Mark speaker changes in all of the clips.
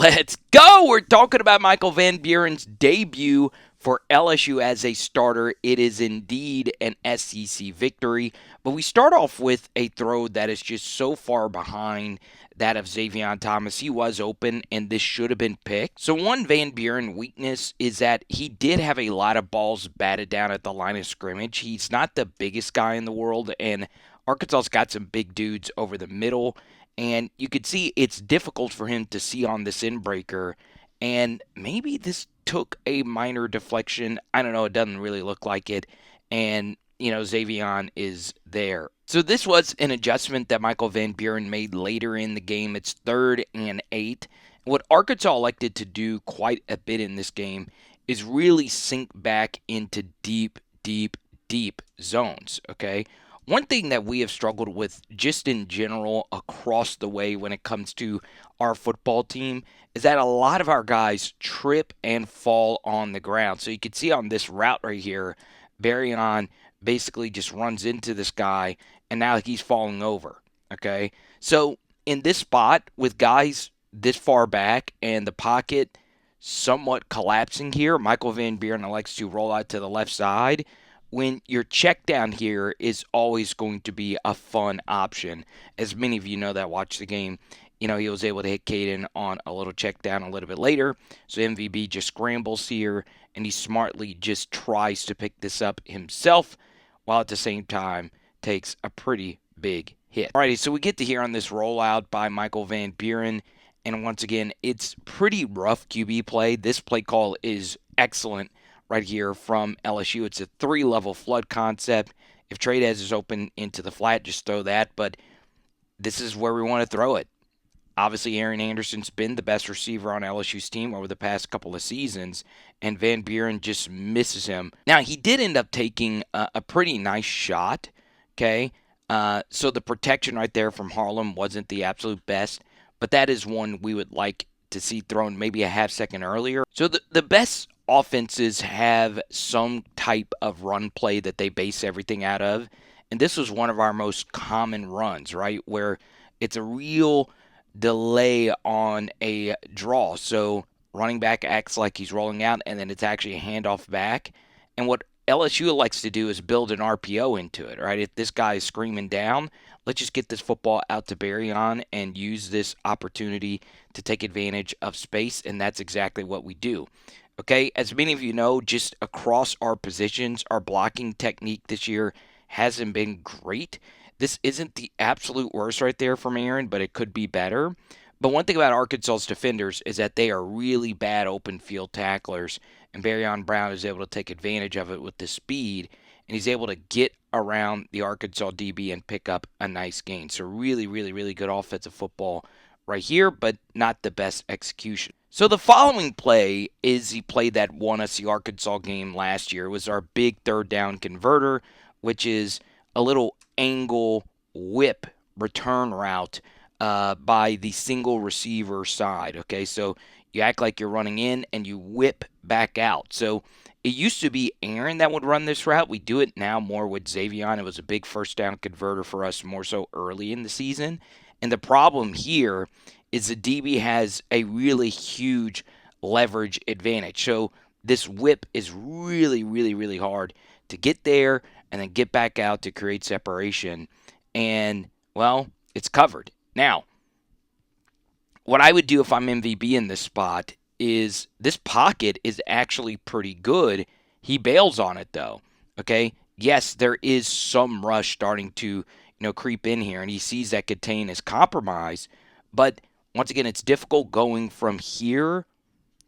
Speaker 1: Let's go! We're talking about Michael Van Buren's debut for LSU as a starter. It is indeed an SEC victory, but we start off with a throw that is just so far behind that of Xavier Thomas. He was open, and this should have been picked. So one Van Buren weakness is that he did have a lot of balls batted down at the line of scrimmage. He's not the biggest guy in the world, and Arkansas's got some big dudes over the middle. And you could see it's difficult for him to see on this inbreaker. And maybe this took a minor deflection. I don't know. It doesn't really look like it. And, Xavier is there. So this was an adjustment that Michael Van Buren made later in the game. It's 3rd and 8. What Arkansas elected to do quite a bit in this game is really sink back into deep, deep, deep zones, okay? One thing that we have struggled with just in general across the way when it comes to our football team is that a lot of our guys trip and fall on the ground. So you can see on this route right here, Buren basically just runs into this guy, and now he's falling over, okay? So in this spot with guys this far back and the pocket somewhat collapsing here, Michael Van Buren likes to roll out to the left side. When your check down here is always going to be a fun option. As many of you know that watch the game, he was able to hit Caden on a little check down a little bit later. So MVB just scrambles here, and he smartly just tries to pick this up himself, while at the same time takes a pretty big hit. Alrighty, so we get to hear on this rollout by Michael Van Buren, and once again, it's pretty rough QB play. This play call is excellent right here from LSU. It's a 3-level flood concept. If Trey'Dez is open into the flat, just throw that, but this is where we want to throw it. Obviously, Aaron Anderson's been the best receiver on LSU's team over the past couple of seasons, and Van Buren just misses him. Now, he did end up taking a pretty nice shot, okay? So the protection right there from Harlem wasn't the absolute best, but that is one we would like to see thrown maybe a half second earlier. So the best offenses have some type of run play that they base everything out of. And this was one of our most common runs, right? Where it's a real delay on a draw. So running back acts like he's rolling out, and then it's actually a handoff back. And what LSU likes to do is build an RPO into it, right? If this guy is screaming down, let's just get this football out to Buren and use this opportunity to take advantage of space, and that's exactly what we do. Okay, as many of you know, just across our positions, our blocking technique this year hasn't been great. This isn't the absolute worst right there from Aaron, but it could be better. But one thing about Arkansas's defenders is that they are really bad open field tacklers, and Buren Brown is able to take advantage of it with the speed, and he's able to get around the Arkansas DB and pick up a nice gain. So really, really, really good offensive football right here, but not the best execution. So the following play is the play that won us the Arkansas game last year. It was our big 3rd down converter, which is a little angle whip return route by the single receiver side. Okay, so you act like you're running in and you whip back out. So it used to be Aaron that would run this route. We do it now more with Xavier. It was a big 1st down converter for us more so early in the season. And the problem here is the DB has a really huge leverage advantage. So this whip is really, really, really hard to get there and then get back out to create separation. And, well, it's covered. Now, what I would do if I'm MVB in this spot is this pocket is actually pretty good. He bails on it, though. Okay? Yes, there is some rush starting to creep in here, and he sees that Caden is compromised. But once again, it's difficult going from here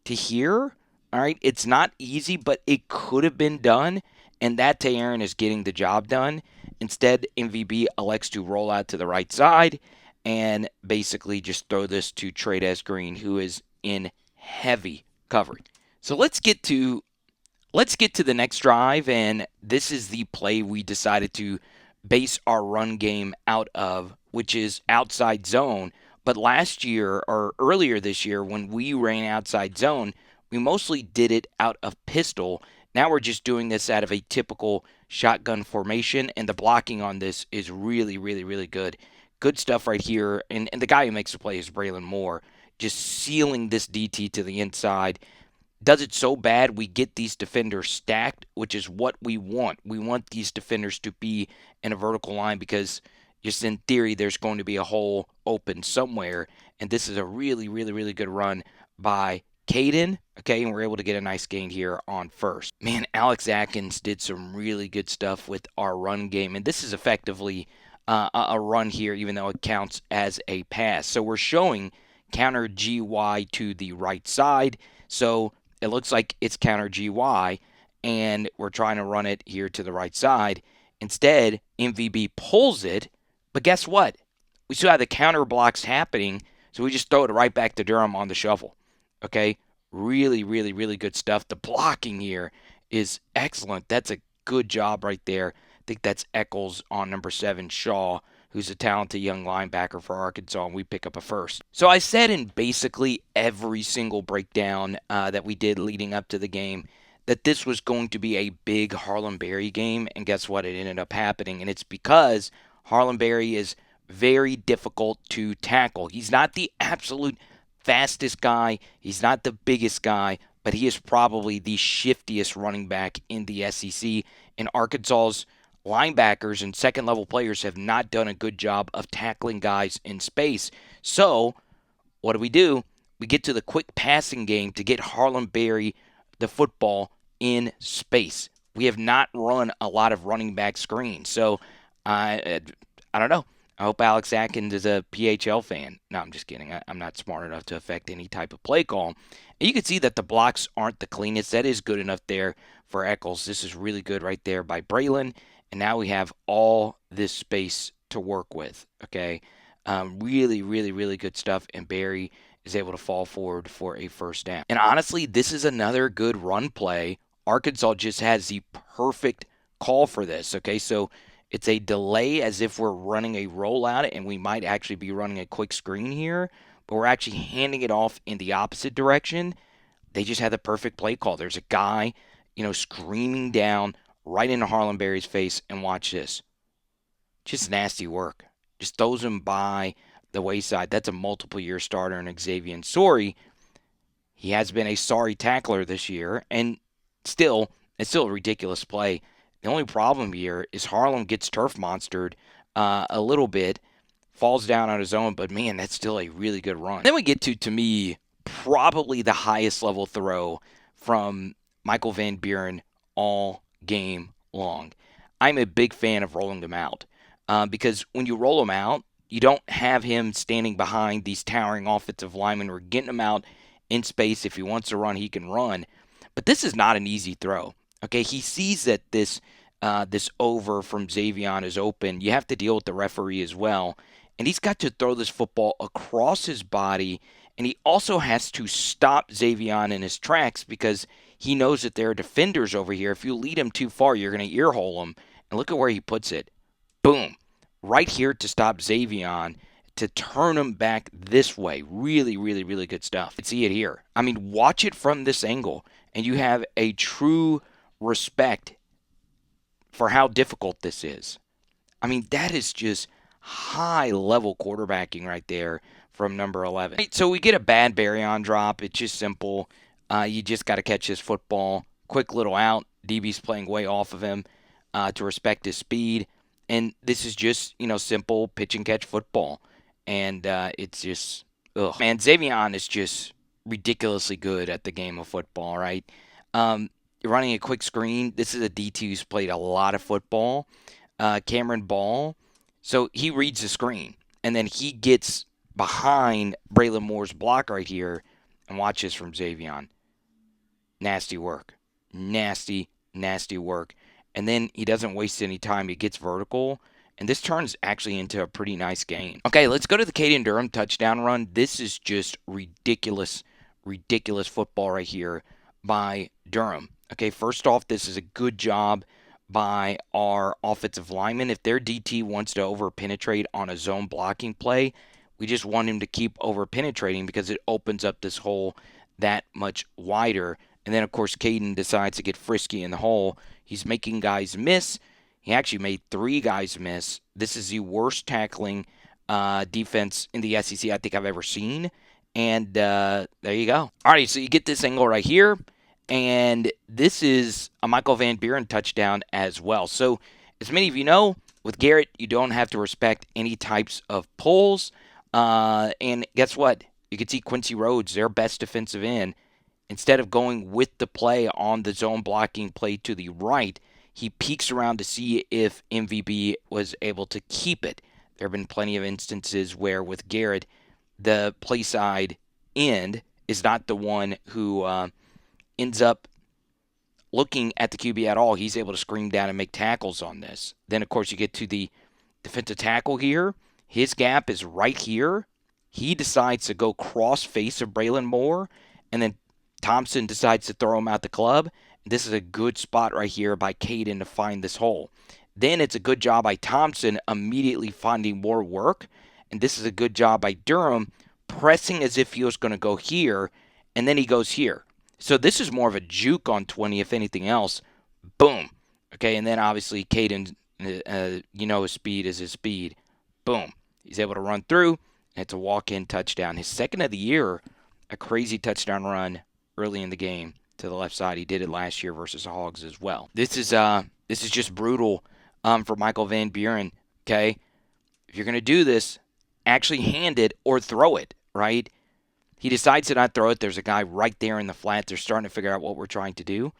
Speaker 1: to here. All right, it's not easy, but it could have been done, and that to Aaron is getting the job done. Instead, MVB elects to roll out to the right side and basically just throw this to Trey'Dez Green, who is in heavy coverage. So let's get to the next drive, and this is the play we decided to base our run game out of, which is outside zone. But last year, or earlier this year, when we ran outside zone, we mostly did it out of pistol. Now we're just doing this out of a typical shotgun formation, and the blocking on this is really, really, really good. Good stuff right here. And the guy who makes the play is Braylon Moore. just sealing this DT to the inside. Does it so bad we get these defenders stacked, which is what we want. We want these defenders to be in a vertical line because just in theory there's going to be a hole open somewhere. And this is a really, really, really good run by Caden. Okay, and we're able to get a nice gain here on first. Man, Alex Atkins did some really good stuff with our run game. And this is effectively a run here, even though it counts as a pass. So we're showing counter GY to the right side. So it looks like it's counter GY, and we're trying to run it here to the right side. Instead, MVB pulls it, but guess what? We still have the counter blocks happening, so we just throw it right back to Durham on the shuffle. Okay? Really, really, really good stuff. The blocking here is excellent. That's a good job right there. I think that's Eccles on number 7, Shaw, who's a talented young linebacker for Arkansas, and we pick up a first. So I said in basically every single breakdown that we did leading up to the game that this was going to be a big Harlem Berry game, and guess what? It ended up happening, and it's because Harlem Berry is very difficult to tackle. He's not the absolute fastest guy. He's not the biggest guy, but he is probably the shiftiest running back in the SEC. And Arkansas's linebackers and second-level players have not done a good job of tackling guys in space. So what do? We get to the quick passing game to get Harlem Berry the football in space. We have not run a lot of running back screens. So I don't know. I hope Alex Atkins is a PHL fan. No, I'm just kidding. I'm not smart enough to affect any type of play call. And you can see that the blocks aren't the cleanest. That is good enough there for Eccles. This is really good right there by Braylon. And now we have all this space to work with. Okay, really, really, really good stuff. And Berry is able to fall forward for a first down. And honestly, this is another good run play. Arkansas just has the perfect call for this. Okay, so it's a delay as if we're running a rollout, and we might actually be running a quick screen here, but we're actually handing it off in the opposite direction. They just had the perfect play call. There's a guy, screaming down right into Harlem Berry's face, and watch this. Just nasty work. Just throws him by the wayside. That's a multiple-year starter in Xavier Sorry. He has been a sorry tackler this year, and it's still a ridiculous play. The only problem here is Harlem gets turf monstered a little bit, falls down on his own, but man, that's still a really good run. Then we get to me, probably the highest level throw from Michael Van Buren all game long. I'm a big fan of rolling them out because when you roll them out, you don't have him standing behind these towering offensive linemen. We're getting him out in space. If he wants to run, he can run. But this is not an easy throw. Okay, he sees that this over from Xavier is open. You have to deal with the referee as well. And he's got to throw this football across his body. And he also has to stop Xavier in his tracks because he knows that there are defenders over here. If you lead him too far, you're going to earhole him. And look at where he puts it. Boom. Right here to stop Xavier, to turn him back this way. Really, really, really good stuff. You can see it here. I mean, watch it from this angle, and you have a true respect for how difficult this is. I mean, that is just high-level quarterbacking right there from number 11. Right, so we get a bad Berry on drop. It's just simple. You just got to catch this football. Quick little out. DB's playing way off of him to respect his speed. And this is just, simple pitch and catch football. And it's just, ugh. Man, Xavier is just ridiculously good at the game of football, right? You're running a quick screen. This is a DT who's played a lot of football. Cameron Ball. So he reads the screen. And then he gets behind Braylon Moore's block right here. And watch this from Xavier. Nasty work. Nasty, nasty work. And then he doesn't waste any time. He gets vertical. And this turns actually into a pretty nice gain. Okay, let's go to the Caden Durham touchdown run. This is just ridiculous, ridiculous football right here by Durham. Okay, first off, this is a good job by our offensive lineman. If their DT wants to over-penetrate on a zone blocking play, we just want him to keep over-penetrating because it opens up this hole that much wider. And then, of course, Caden decides to get frisky in the hole. He's making guys miss. He actually made 3 guys miss. This is the worst tackling defense in the SEC I think I've ever seen. And there you go. All right, so you get this angle right here. And this is a Michael Van Buren touchdown as well. So, as many of you know, with Garrett, you don't have to respect any types of pulls. And guess what? You can see Quincy Rhodes, their best defensive end. Instead of going with the play on the zone blocking play to the right, he peeks around to see if MVB was able to keep it. There have been plenty of instances where with Garrett, the play side end is not the one who ends up looking at the QB at all. He's able to scream down and make tackles on this. Then, of course, you get to the defensive tackle here. His gap is right here. He decides to go cross face of Braylon Moore, and then Thompson decides to throw him out the club. This is a good spot right here by Caden to find this hole. Then it's a good job by Thompson immediately finding more work. And this is a good job by Durham pressing as if he was going to go here, and then he goes here. So this is more of a juke on 20, if anything else. Boom. Okay, and then obviously Caden, his speed is his speed. Boom. He's able to run through, and it's a walk-in touchdown. His second of the year, a crazy touchdown run early in the game to the left side. He did it last year versus the Hogs as well. This is just brutal for Michael Van Buren. Okay, if you're going to do this, actually hand it or throw it, right? He decides to not throw it. There's a guy right there in the flat. They're starting to figure out what we're trying to do.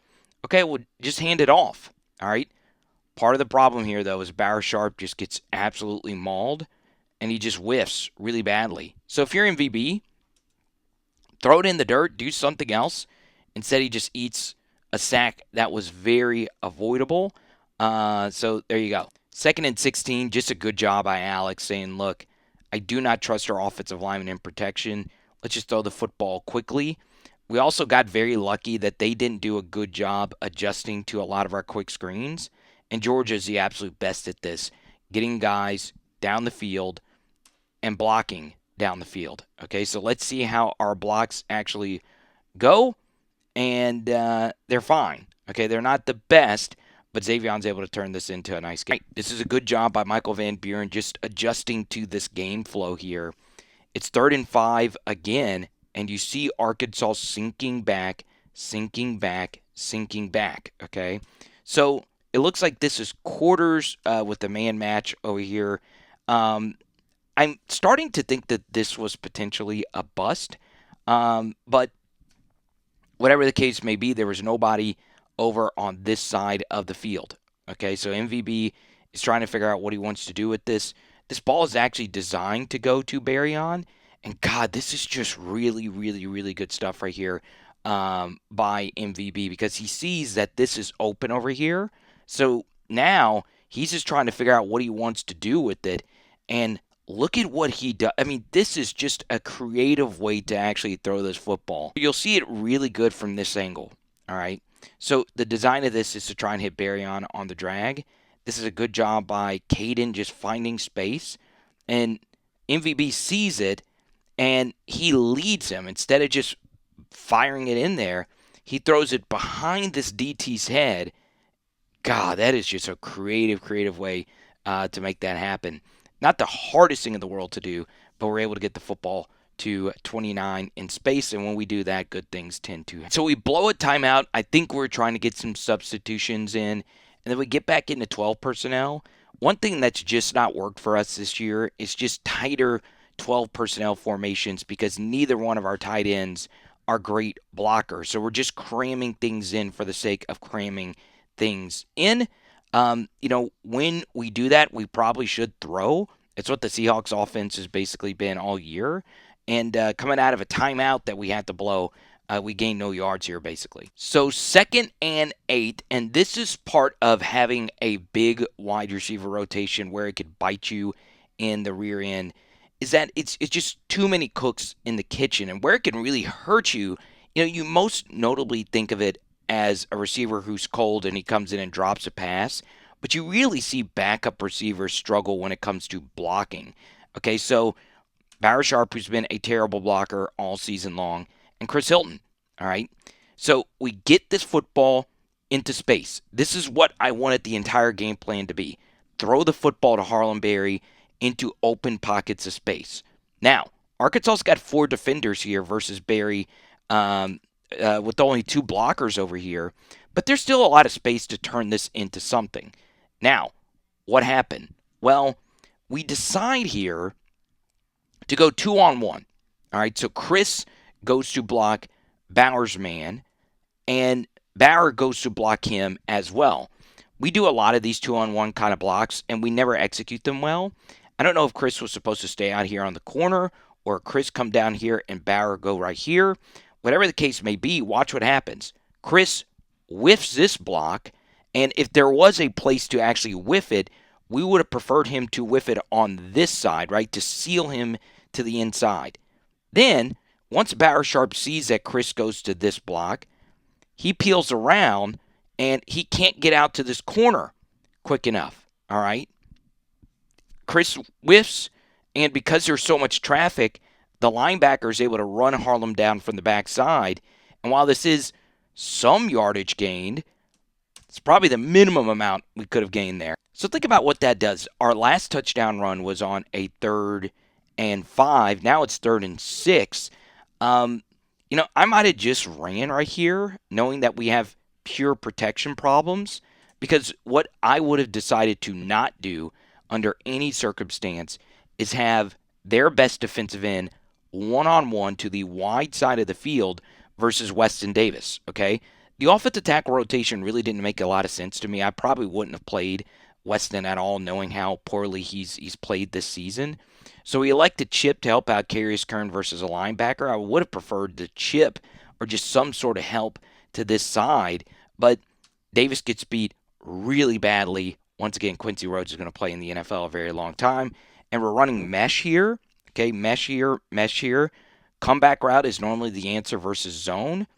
Speaker 1: Okay, well, just hand it off, all right? Part of the problem here, though, is Barra Sharp just gets absolutely mauled, and he just whiffs really badly. So if you're in VB, throw it in the dirt, do something else. Instead, he just eats a sack that was very avoidable. So there you go. 2nd and 16, just a good job by Alex saying, look, I do not trust our offensive lineman in protection. Let's just throw the football quickly. We also got very lucky that they didn't do a good job adjusting to a lot of our quick screens. And Georgia is the absolute best at this, getting guys down the field and blocking down the field. Okay, so let's see how our blocks actually go. And they're fine. Okay, they're not the best, but Xavion's able to turn this into a nice game. This is a good job by Michael Van Buren just adjusting to this game flow here. It's 3rd and 5 again, and you see Arkansas sinking back, okay? So it looks like this is quarters with the man match over here. I'm starting to think that this was potentially a bust, but whatever the case may be, there was nobody over on this side of the field. Okay, so MVB is trying to figure out what he wants to do with this. This ball is actually designed to go to Berry on. And God, this is just really, really, really good stuff right here by MVB because he sees that this is open over here. So now he's just trying to figure out what he wants to do with it. And look at what he does. I mean, this is just a creative way to actually throw this football. You'll see it really good from this angle. All right. So the design of this is to try and hit Berry on the drag. This is a good job by Caden just finding space. And MVB sees it, and he leads him. Instead of just firing it in there, he throws it behind this DT's head. God, that is just a creative way to make that happen. Not the hardest thing in the world to do, but we're able to get the football to 29 in space, and when we do that, good things tend to happen. So we blow a timeout. I think we're trying to get some substitutions in, and then we get back into 12 personnel. One thing that's just not worked for us this year is just tighter 12 personnel formations because neither one of our tight ends are great blockers. So we're just cramming things in for the sake of cramming things in. When we do that, we probably should throw. It's what the Seahawks offense has basically been all year. And coming out of a timeout that we had to blow, we gained no yards here, basically. So 2nd and 8, and this is part of having a big wide receiver rotation where it could bite you in the rear end, is that it's just too many cooks in the kitchen. And where it can really hurt you, you most notably think of it as a receiver who's cold and he comes in and drops a pass. But you really see backup receivers struggle when it comes to blocking. Okay, so Barra Sharp, who's been a terrible blocker all season long, and Chris Hilton, all right? So we get this football into space. This is what I wanted the entire game plan to be. Throw the football to Harlem Berry into open pockets of space. Now, Arkansas's got 4 defenders here versus Berry with only 2 blockers over here. But there's still a lot of space to turn this into something. Now, what happened? Well, we decide here to go 2-on-1. All right, so Chris goes to block Bauer's man, and Bauer goes to block him as well. We do a lot of these 2-on-1 kind of blocks, and we never execute them well. I don't know if Chris was supposed to stay out here on the corner or Chris come down here and Bauer go right here. Whatever the case may be, watch what happens. Chris whiffs this block, and if there was a place to actually whiff it, we would have preferred him to whiff it on this side, right, to seal him to the inside. Then, once Bauer Sharp sees that Chris goes to this block, he peels around, and he can't get out to this corner quick enough, all right? Chris whiffs, and because there's so much traffic, the linebacker is able to run Harlem down from the backside. And while this is some yardage gained, it's probably the minimum amount we could have gained there. So think about what that does. Our last touchdown run was on a 3rd and 5. Now it's 3rd and 6. I might have just ran right here, knowing that we have pure protection problems, because what I would have decided to not do under any circumstance is have their best defensive end one-on-one to the wide side of the field versus Weston Davis, okay? The offensive tackle rotation really didn't make a lot of sense to me. I probably wouldn't have played Weston at all, knowing how poorly he's played this season. So we elected Chip to help out Carius Kern versus a linebacker. I would have preferred the Chip or just some sort of help to this side, but Davis gets beat really badly. Once again, Quincy Rhodes is going to play in the NFL a very long time, and we're running mesh here. Okay, mesh here, mesh here. Comeback route is normally the answer versus zone.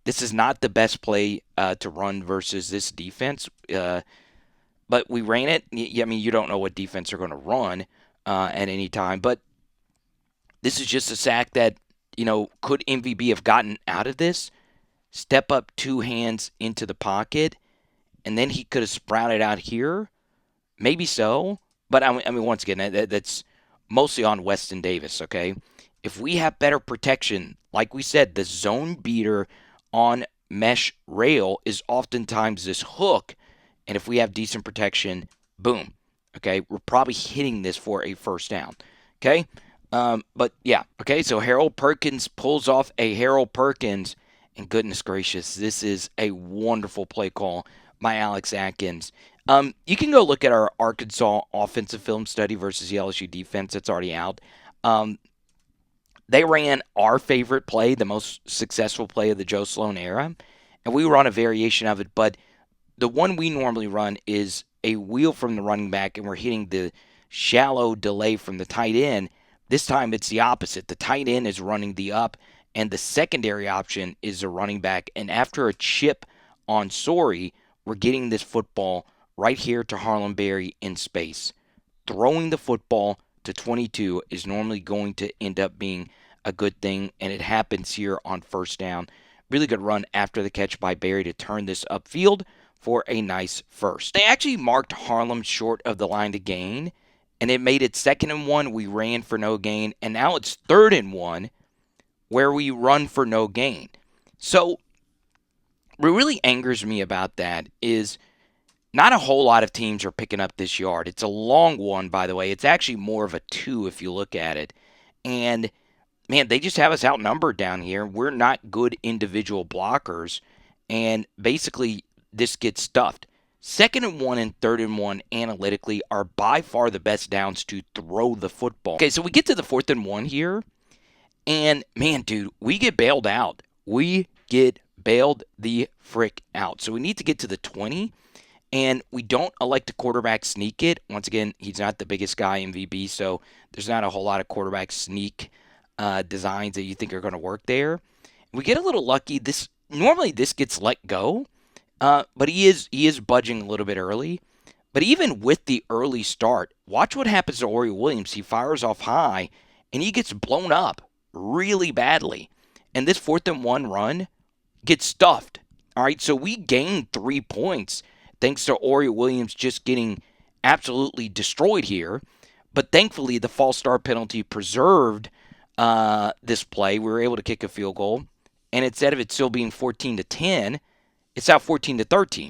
Speaker 1: This is not the best play to run versus this defense, but we ran it. I mean, you don't know what defense are going to run at any time, but this is just a sack that, could MVB have gotten out of this? Step up 2 hands into the pocket, and then he could have sprouted out here. Maybe so, but I mean, once again, that's mostly on Weston Davis, okay? If we have better protection, like we said, the zone beater on mesh rail is oftentimes this hook, and if we have decent protection, boom, okay? We're probably hitting this for a first down, okay? But yeah, okay, so Harold Perkins pulls off a Harold Perkins, and goodness gracious, this is a wonderful play call by Alex Atkins. You can go look at our Arkansas offensive film study versus the LSU defense. It's already out. They ran our favorite play, the most successful play of the Joe Sloan era, and we run a variation of it, but the one we normally run is a wheel from the running back, and we're hitting the shallow delay from the tight end. This time it's the opposite. The tight end is running the up, and the secondary option is the running back, and after a chip on Sorey, we're getting this football right here to Harlem Berry in space. Throwing the football to 22 is normally going to end up being a good thing, and it happens here on first down. Really good run after the catch by Berry to turn this upfield for a nice first. They actually marked Harlem short of the line to gain, and it made it 2nd and 1. We ran for no gain, and now it's 3rd and 1 where we run for no gain. So what really angers me about that is not a whole lot of teams are picking up this yard. It's a long one, by the way. It's actually more of a 2 if you look at it. And, man, they just have us outnumbered down here. We're not good individual blockers. And basically, this gets stuffed. 2nd and 1 and 3rd and 1 analytically are by far the best downs to throw the football. Okay, so we get to the 4th and 1 here. And, man, dude, we get bailed out. We get bailed the frick out. So we need to get to the 20. And we don't elect a quarterback sneak it. Once again, he's not the biggest guy in VB, so there's not a whole lot of quarterback sneak designs that you think are going to work there. We get a little lucky. Normally this gets let go, but he is budging a little bit early. But even with the early start, watch what happens to Ori Williams. He fires off high, and he gets blown up really badly. And this 4th and 1 run gets stuffed. All right, so we gained 3 points thanks to Ori Williams just getting absolutely destroyed here. But thankfully, the false start penalty preserved this play. We were able to kick a field goal, and instead of it still being 14-10, it's now 14-13.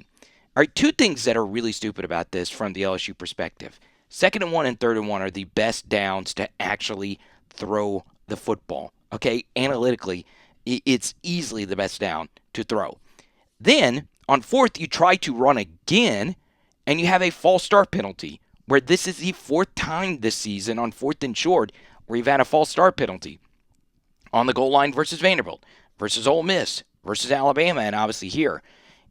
Speaker 1: All right, two things that are really stupid about this from the LSU perspective. 2nd and 1 and 3rd and 1 are the best downs to actually throw the football. Okay, analytically, it's easily the best down to throw. Then, on 4th, you try to run again, and you have a false start penalty, where this is the 4th time this season on 4th and short where you've had a false start penalty. On the goal line versus Vanderbilt, versus Ole Miss, versus Alabama, and obviously here.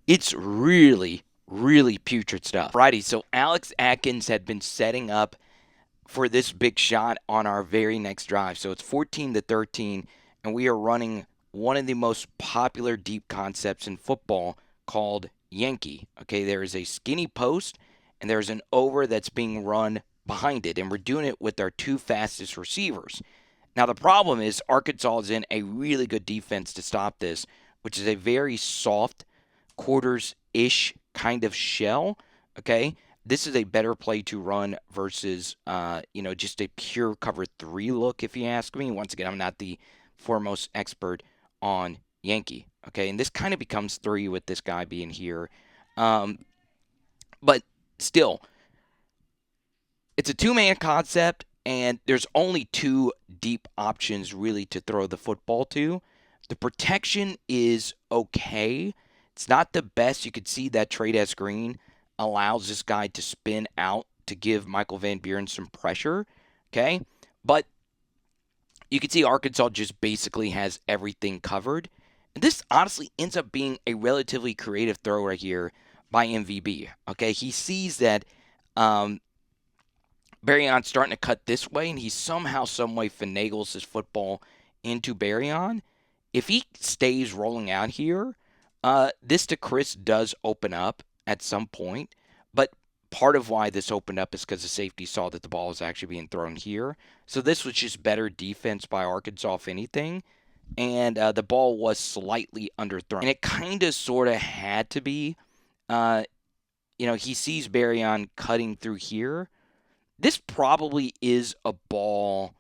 Speaker 1: It's really, really putrid stuff. Righty, so Alex Atkins had been setting up for this big shot on our very next drive. So it's 14-13, and we are running one of the most popular deep concepts in football called Yankee. Okay, there is a skinny post, and there's an over that's being run behind it, and we're doing it with our two fastest receivers. Now, the problem is Arkansas is in a really good defense to stop this, which is a very soft quarters-ish kind of shell, okay? This is a better play to run versus, just a pure cover 3 look, if you ask me. Once again, I'm not the foremost expert on Yankee, okay? And this kind of becomes 3 with this guy being here. But still, it's a two-man concept, and there's only 2 deep options really to throw the football to. The protection is okay. It's not the best. You could see that Trey'Dez Green allows this guy to spin out to give Michael Van Buren some pressure, okay? But you can see Arkansas just basically has everything covered. And this honestly ends up being a relatively creative throw right here by MVB, okay? He sees that Berryon's starting to cut this way, and he somehow, someway finagles his football into Berryon. If he stays rolling out here, this to Chris does open up at some point, but part of why this opened up is because the safety saw that the ball was actually being thrown here. So this was just better defense by Arkansas, if anything, and the ball was slightly underthrown. And it kind of sort of had to be. He sees Berryon cutting through here. This probably is a ball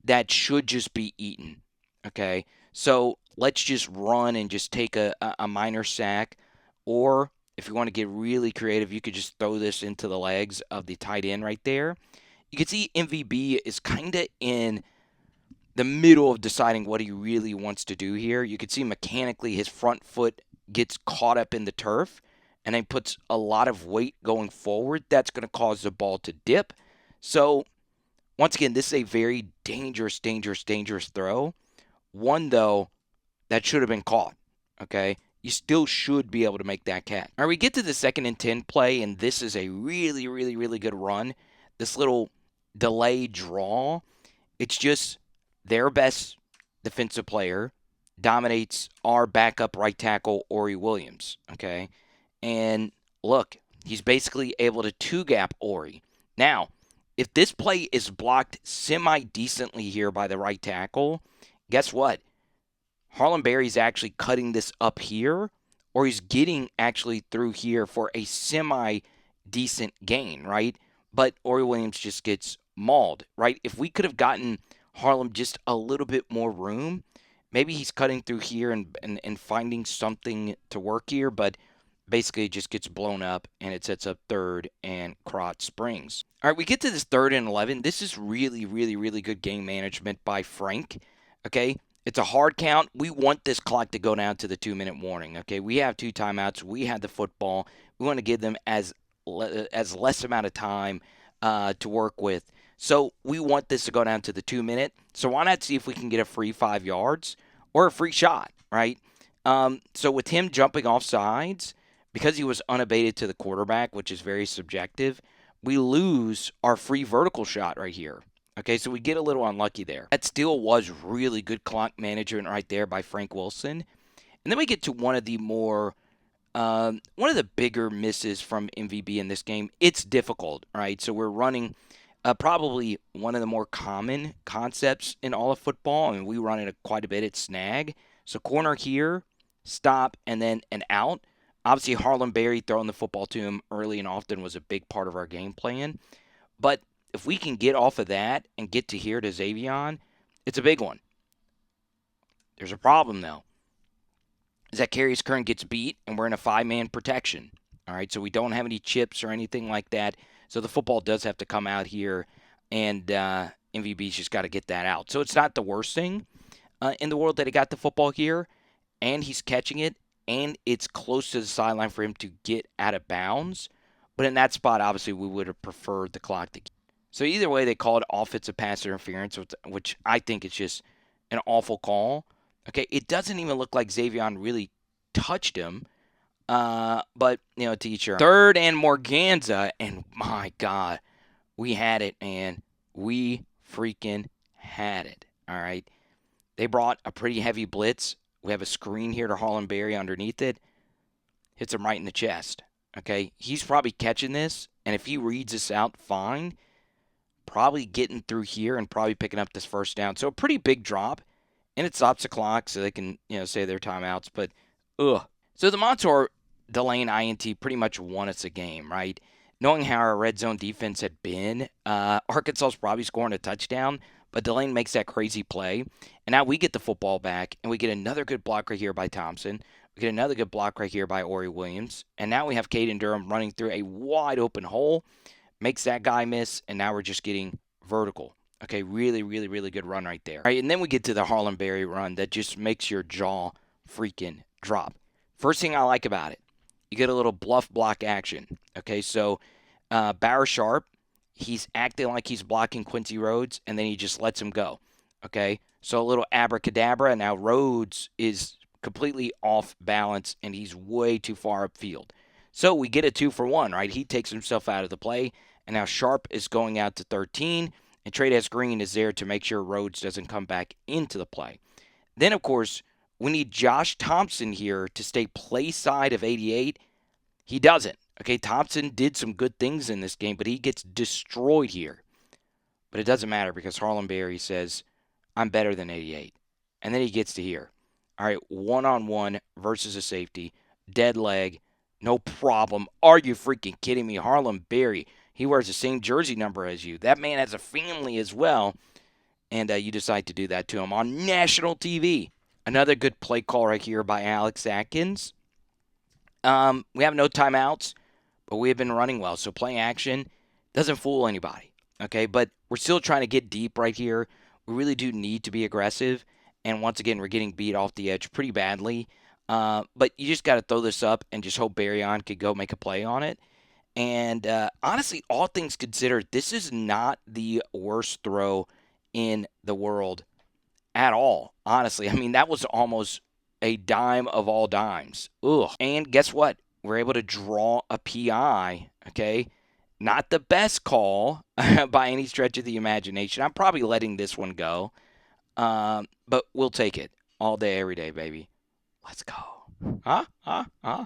Speaker 1: that should just be eaten, okay? So let's just run and just take a minor sack. Or if you want to get really creative, you could just throw this into the legs of the tight end right there. You can see MVB is kind of in the middle of deciding what he really wants to do here. You can see mechanically his front foot gets caught up in the turf, and then puts a lot of weight going forward. That's going to cause the ball to dip. So, once again, this is a very dangerous throw. One, though, that should have been caught, okay? You still should be able to make that catch. All right, we get to the 2nd and 10 play, and this is a really, really, really good run. This little delay draw, it's just their best defensive player dominates our backup right tackle, Ori Williams, okay? And look, he's basically able to 2-gap Ori. Now, if this play is blocked semi-decently here by the right tackle, guess what? Harlem Berry's actually cutting this up here, or he's getting actually through here for a semi-decent gain, right? But Ori Williams just gets mauled, right? If we could have gotten Harlem just a little bit more room, maybe he's cutting through here and finding something to work here, but basically it just gets blown up, and it sets up 3rd and Krotz Springs. All right, we get to this 3rd and 11. This is really, really, really good game management by Frank, okay? It's a hard count. We want this clock to go down to the 2-minute warning, okay? We have 2 timeouts. We have the football. We want to give them as less amount of time to work with. So we want this to go down to the 2-minute. So why not see if we can get a free 5 yards or a free shot, right? So with him jumping off sides, because he was unabated to the quarterback, which is very subjective, we lose our free vertical shot right here. Okay, so we get a little unlucky there. That still was really good clock management right there by Frank Wilson. And then we get to one of the bigger misses from MVB in this game. It's difficult, right? So we're running probably one of the more common concepts in all of football, and we run it quite a bit. It's snag. So corner here, stop, and then an out. Obviously, Harlem Berry throwing the football to him early and often was a big part of our game plan. But if we can get off of that and get to here to Xavion, It's a big one. There's a problem, though, is that Carius Curran gets beat, and we're in a 5-man protection. All right, so we don't have any chips or anything like that. So the football does have to come out here, and MVB's just got to get that out. So it's not the worst thing in the world that he got the football here, and he's catching it, and it's close to the sideline for him to get out of bounds. But in that spot, obviously, we would have preferred the clock to. So either way, they call it offensive pass interference, which I think is just an awful call. Okay, it doesn't even look like Xavion really touched him. But, to each your own. 3rd and Morganza, and my God, we had it, man. We freaking had it, all right? They brought a pretty heavy blitz. We have a screen here to Harlem Berry underneath it. Hits him right in the chest, okay? He's probably catching this, and if he reads this out, fine. Probably getting through here and probably picking up this first down. So a pretty big drop, and it stops the clock so they can, say their timeouts. But, So the Montour Delane INT pretty much won us a game, right? Knowing how our red zone defense had been, Arkansas's probably scoring a touchdown, but Delane makes that crazy play. And now we get the football back, and we get another good block right here by Thompson. We get another good block right here by Ori Williams. And now we have Caden Durham running through a wide open hole. Makes that guy miss, and now we're just getting vertical. Okay, really, really, really good run right there. All right, and then we get to the Harlem Berry run that just makes your jaw freaking drop. First thing I like about it, you get a little bluff block action. Okay, so Barra Sharp, he's acting like he's blocking Quincy Rhodes, and then he just lets him go. Okay, so a little abracadabra. Now Rhodes is completely off balance, and he's way too far upfield. So we get a 2-for-1, right? He takes himself out of the play, and now Sharp is going out to 13, and Trey'Dez Green is there to make sure Rhodes doesn't come back into the play. Then, of course, we need Josh Thompson here to stay play side of 88. He doesn't. Okay, Thompson did some good things in this game, but he gets destroyed here. But it doesn't matter because Harlem Berry says, I'm better than 88. And then he gets to here. All right, one-on-one versus a safety, dead leg. No problem. Are you freaking kidding me? Harlem Berry, he wears the same jersey number as you. That man has a family as well. And you decide to do that to him on national TV. Another good play call right here by Alex Atkins. We have no timeouts, but we have been running well. So play action doesn't fool anybody. Okay, but we're still trying to get deep right here. We really do need to be aggressive. And once again, we're getting beat off the edge pretty badly. But you just got to throw this up and just hope Barryon could go make a play on it. And honestly, all things considered, this is not the worst throw in the world at all. Honestly, I mean, that was almost a dime of all dimes. Ugh. And guess what? We're able to draw a PI, okay? Not the best call by any stretch of the imagination. I'm probably letting this one go. But we'll take it all day, every day, baby. Let's go. All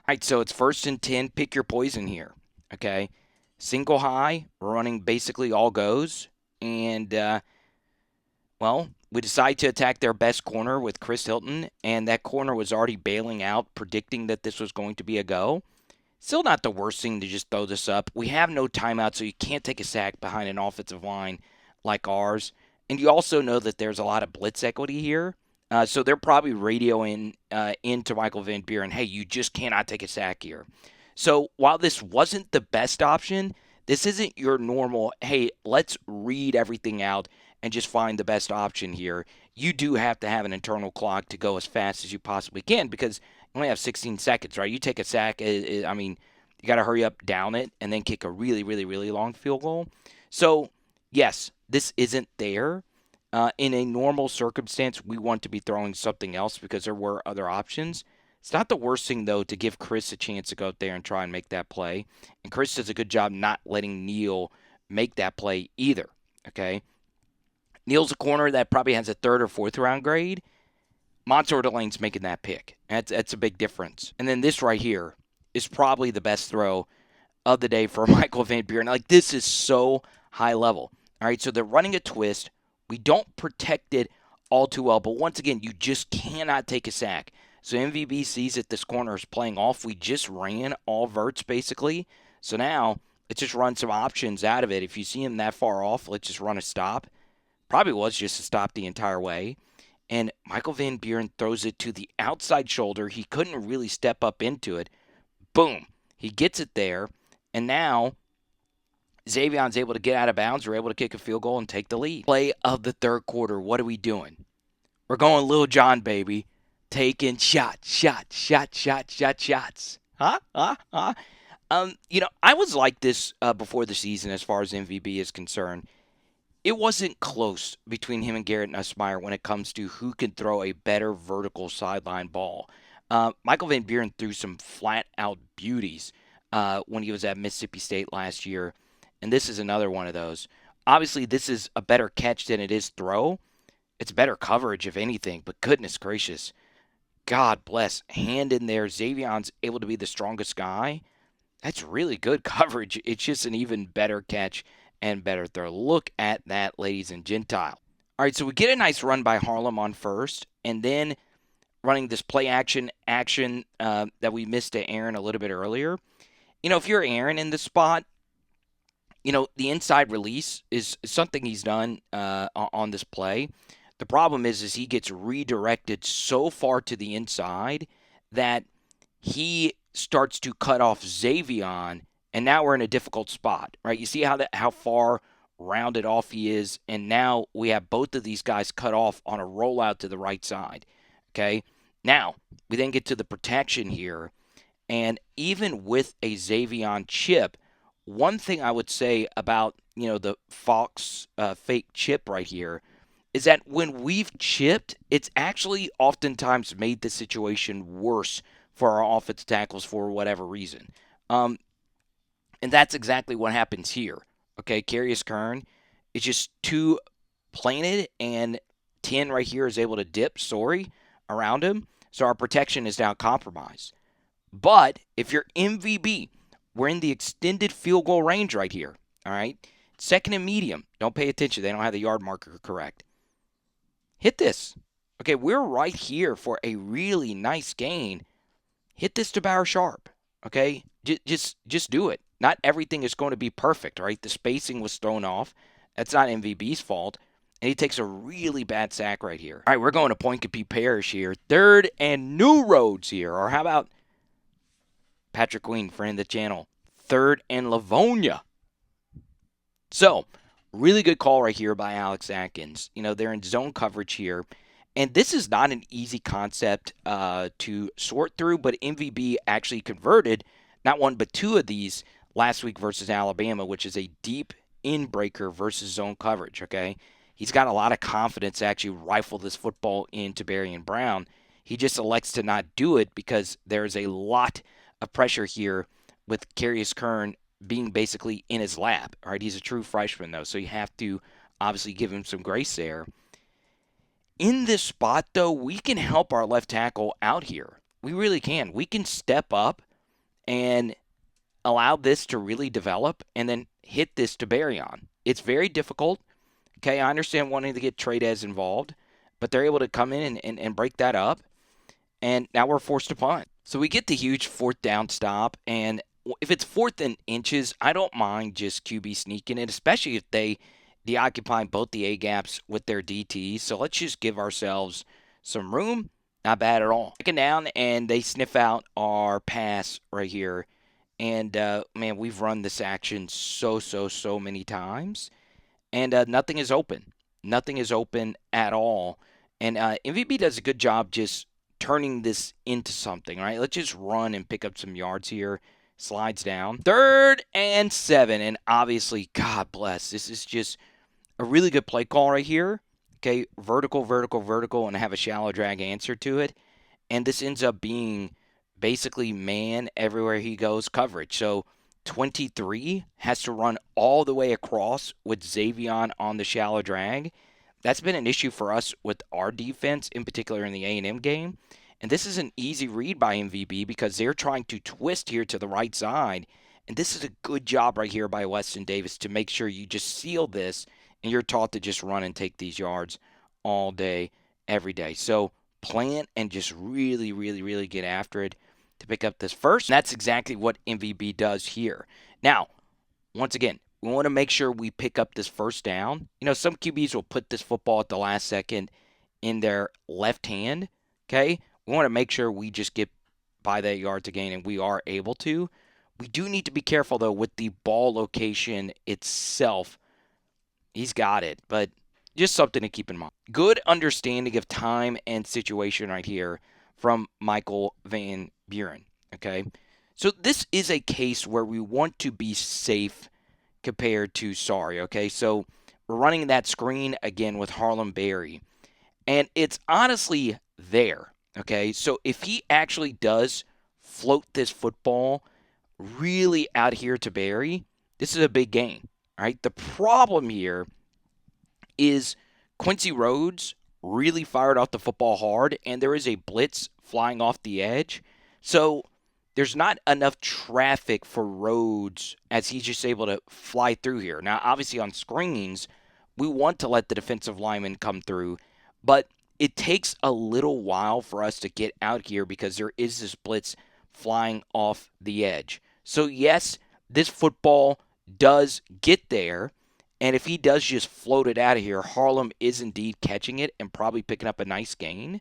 Speaker 1: right, so it's 1st and 10. Pick your poison here, okay? Single high, we're running basically all goes. And, we decide to attack their best corner with Chris Hilton, and that corner was already bailing out, predicting that this was going to be a go. Still not the worst thing to just throw this up. We have no timeout, so you can't take a sack behind an offensive line like ours. And you also know that there's a lot of blitz equity here. So they're probably radioing into Michael Van Buren, hey, you just cannot take a sack here. So while this wasn't the best option, this isn't your normal, hey, let's read everything out and just find the best option here. You do have to have an internal clock to go as fast as you possibly can because you only have 16 seconds, right? You take a sack, you got to hurry up, down it, and then kick a really, really, really long field goal. So, yes, this isn't there. In a normal circumstance, we want to be throwing something else because there were other options. It's not the worst thing, though, to give Chris a chance to go out there and try and make that play. And Chris does a good job not letting Neal make that play either, okay? Neal's a corner that probably has a 3rd or 4th round grade. Montour Delane's making that pick. That's a big difference. And then this right here is probably the best throw of the day for Michael Van Buren. Like, this is so high level. All right, so they're running a twist. We don't protect it all too well. But once again, you just cannot take a sack. So MVB sees that this corner is playing off. We just ran all verts, basically. So now, let's just run some options out of it. If you see him that far off, let's just run a stop. Probably was just to stop the entire way. And Michael Van Buren throws it to the outside shoulder. He couldn't really step up into it. Boom. He gets it there. And now Xavion's able to get out of bounds. We're able to kick a field goal and take the lead. Play of the third quarter. What are we doing? We're going Lil Jon, baby. Taking shots. Huh? I was like this before the season as far as MVB is concerned. It wasn't close between him and Garrett Nussmeier when it comes to who can throw a better vertical sideline ball. Michael Van Buren threw some flat-out beauties when he was at Mississippi State last year, and this is another one of those. Obviously, this is a better catch than it is throw. It's better coverage, if anything, but goodness gracious. God bless. Hand in there. Xavion's able to be the strongest guy. That's really good coverage. It's just an even better catch and better throw. Look at that, ladies and Gentile. All right, so we get a nice run by Harlem on first, and then running this play action that we missed to Aaron a little bit earlier. If you're Aaron in this spot, the inside release is something he's done on this play. The problem is he gets redirected so far to the inside that he starts to cut off Xavion, and now we're in a difficult spot, right? You see how far rounded off he is, and now we have both of these guys cut off on a rollout to the right side, okay? Now, we then get to the protection here, and even with a Xavion chip, one thing I would say about, the Fox fake chip right here is that when we've chipped, it's actually oftentimes made the situation worse for our offensive tackles for whatever reason. And that's exactly what happens here. Okay, Carius Kern is just too planted, and 10 right here is able to dip, around him. So our protection is now compromised. But if you're MVB, we're in the extended field goal range right here. All right, second and medium. Don't pay attention. They don't have the yard marker correct. Hit this. Okay, we're right here for a really nice gain. Hit this to Bauer Sharp, okay? Just do it. Not everything is going to be perfect, right? The spacing was thrown off. That's not MVB's fault. And he takes a really bad sack right here. All right, we're going to Poinkapi Parish here. Third and New Roads here. Or how about Patrick Queen, friend of the channel? Third and Livonia. So, really good call right here by Alex Atkins. They're in zone coverage here. And this is not an easy concept to sort through, but MVB actually converted not one but two of these last week versus Alabama, which is a deep in-breaker versus zone coverage, okay? He's got a lot of confidence to actually rifle this football into Berry and Brown. He just elects to not do it because there's a lot of pressure here with Carius Kern being basically in his lap, all right? He's a true freshman, though, so you have to obviously give him some grace there. In this spot, though, we can help our left tackle out here. We really can. We can step up and allow this to really develop and then hit this to Berry on. It's very difficult. Okay, I understand wanting to get Trey'Dez involved, but they're able to come in and break that up, and now we're forced to punt. So we get the huge fourth down stop, and if it's fourth and inches, I don't mind just QB sneaking it, especially if they occupying both the A-gaps with their DTs. So let's just give ourselves some room. Not bad at all. Second down, and they sniff out our pass right here. And, man, we've run this action so many times. And nothing is open. Nothing is open at all. And MVB does a good job just turning this into something, right? Let's just run and pick up some yards here. Slides down. 3rd and 7. And obviously, God bless, this is just a really good play call right here. Okay, vertical, and have a shallow drag answer to it. And this ends up being basically man everywhere he goes coverage. So 23 has to run all the way across with Xavion on the shallow drag. That's been an issue for us with our defense, in particular in the A&M game. And this is an easy read by MVB because they're trying to twist here to the right side. And this is a good job right here by Weston Davis to make sure you just seal this, and you're taught to just run and take these yards all day, every day. So plant and just really get after it to pick up this first. And that's exactly what MVB does here. Now, once again, We want to make sure we pick up this first down. Some QBs will put this football at the last second in their left hand. Okay. We want to make sure we just get by that yard to gain, and we are able to. We do need to be careful, though, with the ball location itself. He's got it, but just something to keep in mind. Good understanding of time and situation right here from Michael Van Buren. Okay. So this is a case where we want to be safe compared to sorry. Okay. So we're running that screen again with Harlem Berry, and it's honestly there. Okay. So if he actually does float this football really out here to Berry, this is a big gain. All right. The problem here is Quincy Rhodes really fired off the football hard, and there is a blitz flying off the edge. So there's not enough traffic for Rhodes as he's just able to fly through here. Now, obviously, on screens, we want to let the defensive lineman come through, but it takes a little while for us to get out here because there is this blitz flying off the edge. So, yes, this football does get there. And if he does just float it out of here, Harlem is indeed catching it and probably picking up a nice gain.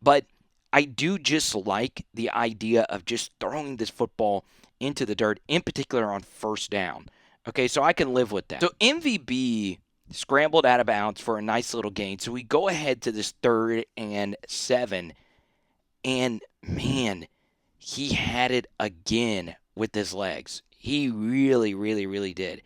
Speaker 1: But I do just like the idea of just throwing this football into the dirt, in particular on first down. Okay, so I can live with that. So MVB scrambled out of bounds for a nice little gain. So we go ahead to this 3rd and 7. And, man, he had it again with his legs. He really, really, really did.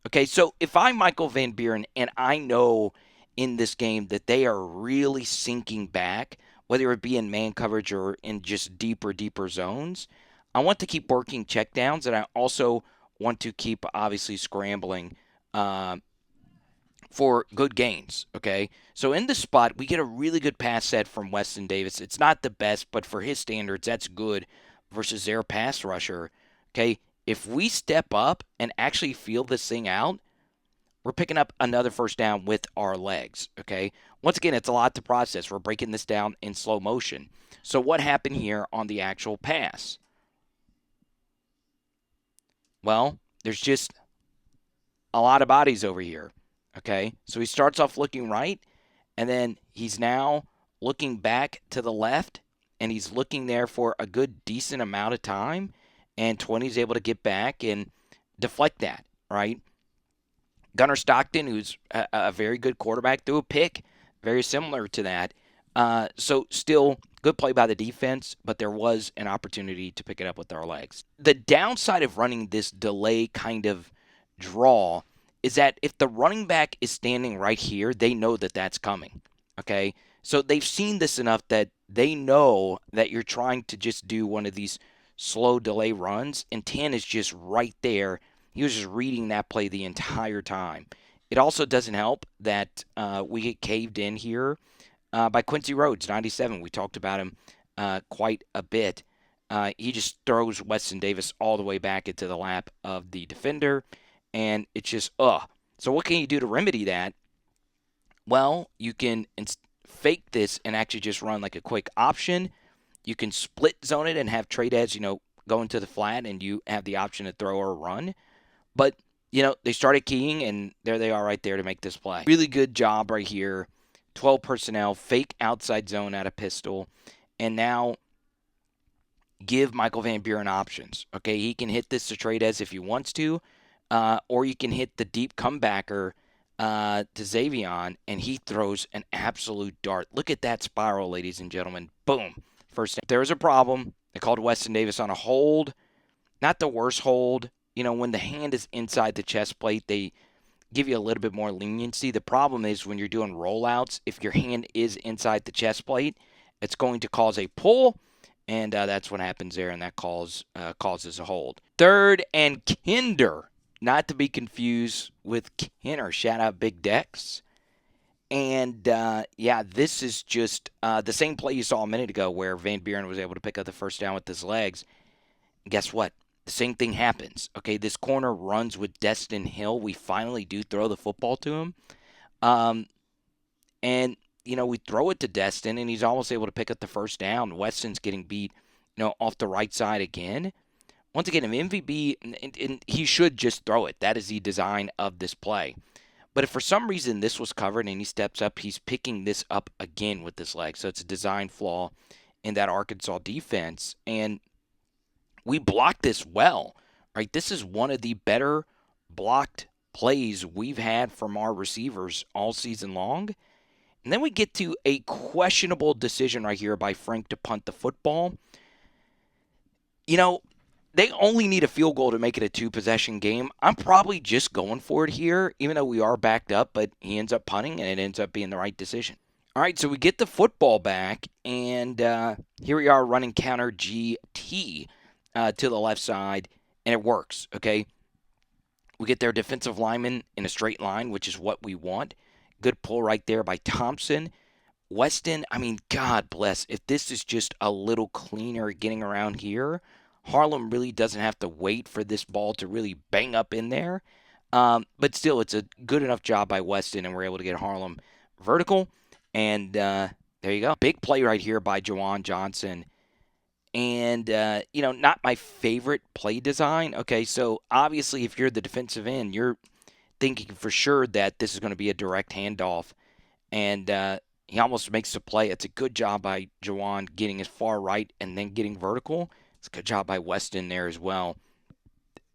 Speaker 1: Okay, so if I'm Michael Van Buren and I know in this game that they are really sinking back, whether it be in man coverage or in just deeper zones, I want to keep working checkdowns, and I also want to keep obviously scrambling for good gains. Okay, so in this spot, we get a really good pass set from Weston Davis. It's not the best, but for his standards, that's good versus their pass rusher. Okay, if we step up and actually feel this thing out, we're picking up another first down with our legs, okay? Once again, it's a lot to process. We're breaking this down in slow motion. So what happened here on the actual pass? Well, there's just a lot of bodies over here, okay? So he starts off looking right, and then he's now looking back to the left, and he's looking there for a good, decent amount of time, and 20 is able to get back and deflect that, right? Gunnar Stockton, who's a very good quarterback, threw a pick, very similar to that. So still good play by the defense, but there was an opportunity to pick it up with our legs. The downside of running this delay kind of draw is that if the running back is standing right here, they know that that's coming, okay? So they've seen this enough that they know that you're trying to just do one of these slow delay runs, and Tan is just right there. He was just reading that play the entire time. It also doesn't help that we get caved in here by Quincy Rhodes, 97. We talked about him quite a bit. He just throws Weston Davis all the way back into the lap of the defender, and it's just, So what can you do to remedy that? Well, you can fake this and actually just run like a quick option. You can split zone it and have Trey'Dez, go into the flat, and you have the option to throw or run. But, they started keying, and there they are right there to make this play. Really good job right here. 12 personnel, fake outside zone at a pistol, and now give Michael Van Buren options. Okay, he can hit this to Trey'Dez if he wants to, or you can hit the deep comebacker to Xavion, and he throws an absolute dart. Look at that spiral, ladies and gentlemen. Boom. First, there was a problem. They called Weston Davis on a hold. Not the worst hold. When the hand is inside the chest plate, they give you a little bit more leniency. The problem is when you're doing rollouts, if your hand is inside the chest plate, it's going to cause a pull, and that's what happens there, and that causes a hold. 3rd and Kinder, not to be confused with Kinner. Shout out Big Dex. And, this is just the same play you saw a minute ago where Van Buren was able to pick up the first down with his legs. And guess what? The same thing happens. Okay, this corner runs with Destin Hill. We finally do throw the football to him. And, we throw it to Destin, and he's almost able to pick up the first down. Weston's getting beat, off the right side again. Once again, an MVP, and he should just throw it. That is the design of this play. But if for some reason this was covered and he steps up, he's picking this up again with this leg. So it's a design flaw in that Arkansas defense. And we blocked this well. Right? This is one of the better blocked plays we've had from our receivers all season long. And then we get to a questionable decision right here by Frank to punt the football. They only need a field goal to make it a two-possession game. I'm probably just going for it here, even though we are backed up, but he ends up punting, and it ends up being the right decision. All right, so we get the football back, and here we are running counter GT to the left side, and it works, okay? We get their defensive lineman in a straight line, which is what we want. Good pull right there by Thompson. Weston, God bless. If this is just a little cleaner getting around here, Harlem really doesn't have to wait for this ball to really bang up in there. But still, it's a good enough job by Weston, and we're able to get Harlem vertical. And there you go. Big play right here by Juwan Johnson. And, not my favorite play design. Okay, so obviously if you're the defensive end, you're thinking for sure that this is going to be a direct handoff. And he almost makes the play. It's a good job by Juwan getting his far right and then getting vertical. It's a good job by Weston there as well.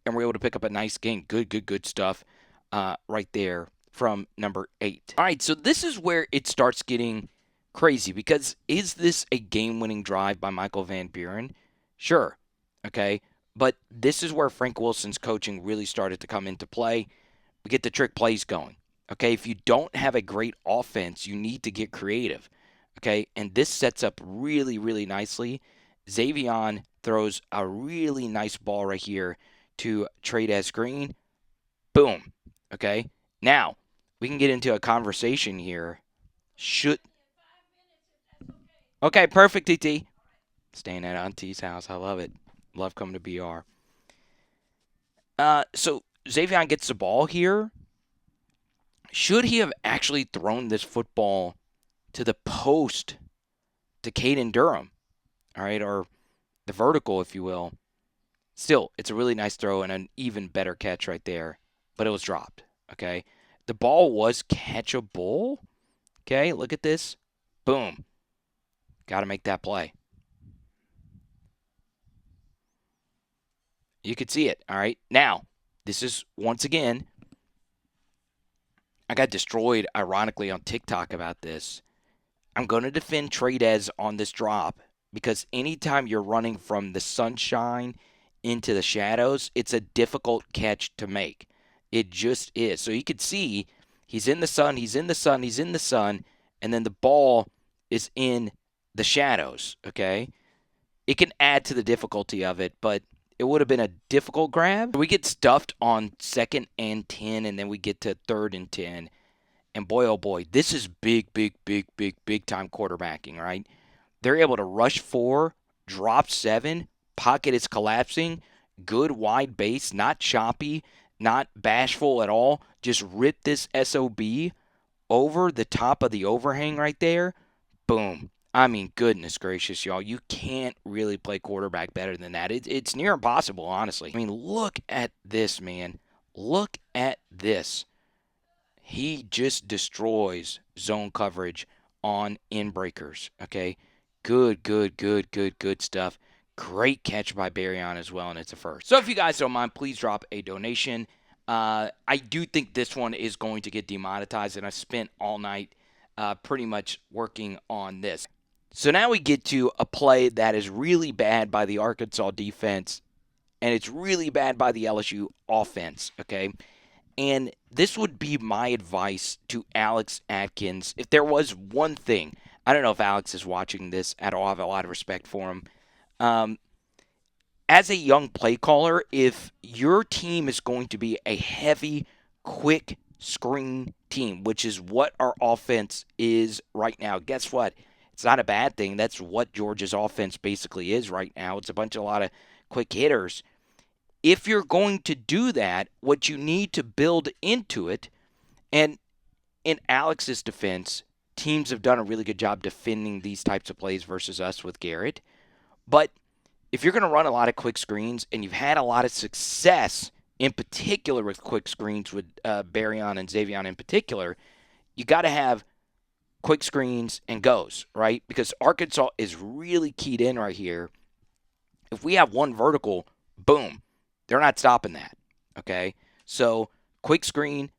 Speaker 1: And we're able to pick up a nice gain. Good stuff right there from number 8. All right, so this is where it starts getting crazy, because is this a game-winning drive by Michael Van Buren? Sure, okay. But this is where Frank Wilson's coaching really started to come into play. We get the trick plays going. Okay, if you don't have a great offense, you need to get creative. Okay, and this sets up really, really nicely. Xavier throws a really nice ball right here to Trey'Dez Green. Boom. Okay, now we can get into a conversation here. Okay, perfect, TT. Staying at Auntie's house. I love it. Love coming to BR. So Xavier gets the ball here. Should he have actually thrown this football to the post to Caden Durham? All right, or the vertical, if you will. Still, it's a really nice throw and an even better catch right there. But it was dropped, okay? The ball was catchable. Okay, look at this. Boom. Got to make that play. You could see it, all right? Now, this is, once again, I got destroyed, ironically, on TikTok about this. I'm going to defend Trey'Dez on this drop, because anytime you're running from the sunshine into the shadows, it's a difficult catch to make. It just is. So you could see he's in the sun, and then the ball is in the shadows, okay? It can add to the difficulty of it, but it would have been a difficult grab. We get stuffed on 2nd and 10, and then we get to 3rd and 10. And boy, oh boy, this is big time quarterbacking, right? They're able to rush 4, drop 7, pocket is collapsing, good wide base, not choppy, not bashful at all. Just rip this SOB over the top of the overhang right there. Boom. Goodness gracious, y'all. You can't really play quarterback better than that. It's near impossible, honestly. Look at this, man. Look at this. He just destroys zone coverage on in-breakers, okay? Good stuff. Great catch by Buren as well, and it's a first. So if you guys don't mind, please drop a donation. I do think this one is going to get demonetized, and I spent all night pretty much working on this. So now we get to a play that is really bad by the Arkansas defense, and it's really bad by the LSU offense, okay? And this would be my advice to Alex Atkins. If there was one thing, I don't know if Alex is watching this at all. I have a lot of respect for him. As a young play caller, if your team is going to be a heavy, quick screen team, which is what our offense is right now, guess what? It's not a bad thing. That's what Georgia's offense basically is right now. It's a lot of quick hitters. If you're going to do that, what you need to build into it, and in Alex's defense, teams have done a really good job defending these types of plays versus us with Garrett. But if you're going to run a lot of quick screens and you've had a lot of success, in particular with quick screens with Berryon and Xavion in particular, you got to have quick screens and goes, right? Because Arkansas is really keyed in right here. If we have one vertical, boom, they're not stopping that, okay? So quick screen,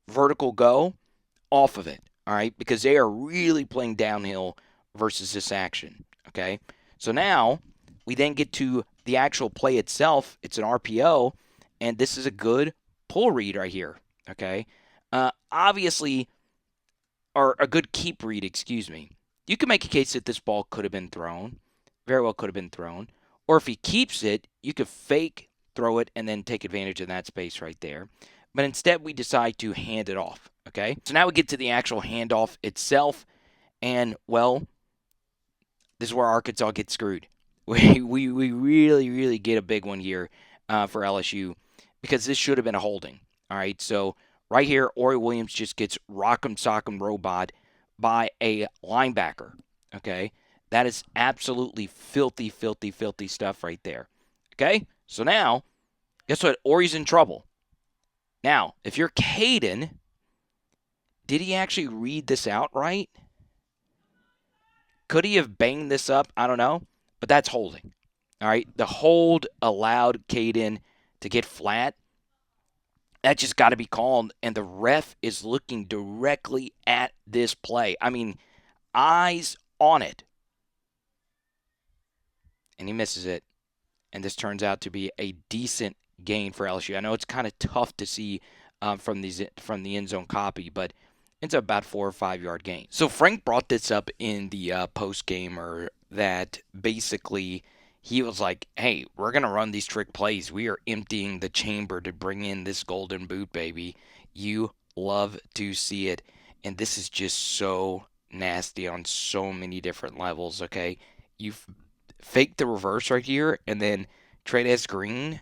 Speaker 1: vertical go, off of it, all right? Because they are really playing downhill versus this action, okay? So now we then get to the actual play itself. It's an RPO, and this is a good pull read right here, okay? Obviously, or a good keep read, excuse me. You can make a case that this ball could have been thrown, very well could have been thrown. Or if he keeps it, you could fake throw it and then take advantage of that space right there. But instead, we decide to hand it off, okay? So now we get to the actual handoff itself, and, well, this is where Arkansas gets screwed. We really, really get a big one here for LSU because this should have been a holding, all right? So right here, Ori Williams just gets rock'em sock'em robot by a linebacker, okay? That is absolutely filthy, filthy, filthy stuff right there, okay? So now, guess what? Ori's in trouble. Now, if you're Caden, did he actually read this out right? Could he have banged this up? I don't know, but that's holding, all right? The hold allowed Caden to get flat. That just got to be called, and the ref is looking directly at this play. I mean, eyes on it. And he misses it, and this turns out to be a decent gain for LSU. I know it's kind of tough to see from the end zone copy, but it's about 4 or 5 yard gain. So Frank brought this up in the post gamer that basically he was like, hey, we're going to run these trick plays. We are emptying the chamber to bring in this golden boot, baby. You love to see it. And this is just so nasty on so many different levels, okay? You fake the reverse right here, and then Trey'Dez Green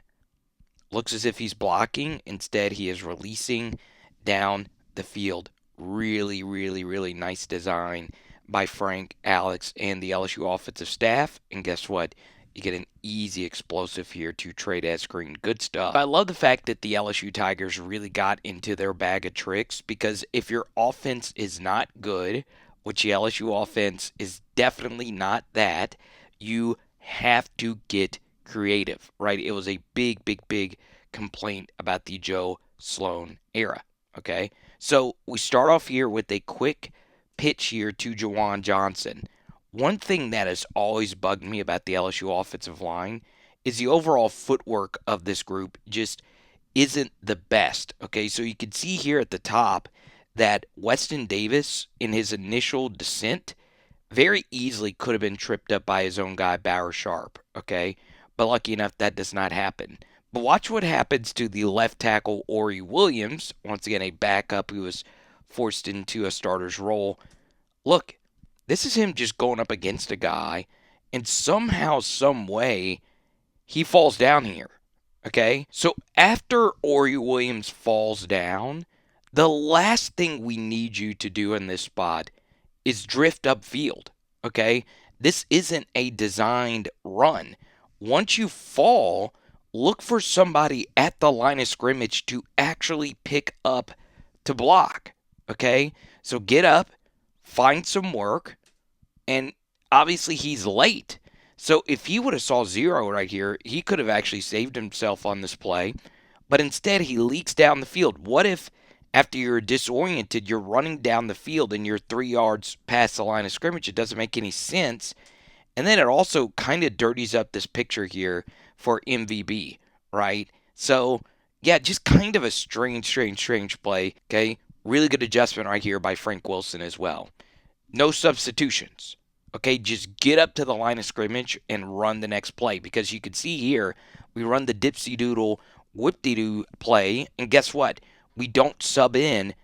Speaker 1: looks as if he's blocking. Instead, he is releasing down the field. Really, really, really nice design by Frank, Alex, and the LSU offensive staff. And guess what? You get an easy explosive here to Trey'Dez Green. Good stuff. I love the fact that the LSU Tigers really got into their bag of tricks, because if your offense is not good, which the LSU offense is definitely not that, you have to get creative, right? It was a big, big, big complaint about the Joe Sloan era, okay? So we start off here with a quick pitch here to Juwan Johnson. One thing that has always bugged me about the LSU offensive line is the overall footwork of this group just isn't the best, okay? So you can see here at the top that Weston Davis, in his initial descent, very easily could have been tripped up by his own guy, Bauer Sharp, okay? But lucky enough, that does not happen. But watch what happens to the left tackle, Ori Williams. Once again, a backup who was forced into a starter's role. Look, this is him just going up against a guy, and somehow, some way, he falls down here, okay? So after Ori Williams falls down, the last thing we need you to do in this spot is drift upfield, okay? This isn't a designed run. Once you fall, look for somebody at the line of scrimmage to actually pick up to block, okay? So get up, find some work, and obviously he's late. So if he would have saw 0 right here, he could have actually saved himself on this play, but instead he leaks down the field. What if after you're disoriented, you're running down the field and you're 3 yards past the line of scrimmage? It doesn't make any sense. And then it also kind of dirties up this picture here for MVB, right? So, yeah, just kind of a strange play, okay? Really good adjustment right here by Frank Wilson as well. No substitutions, okay? Just get up to the line of scrimmage and run the next play, because you can see here, we run the dipsy-doodle, whoop-de-doo play, and guess what? We don't sub in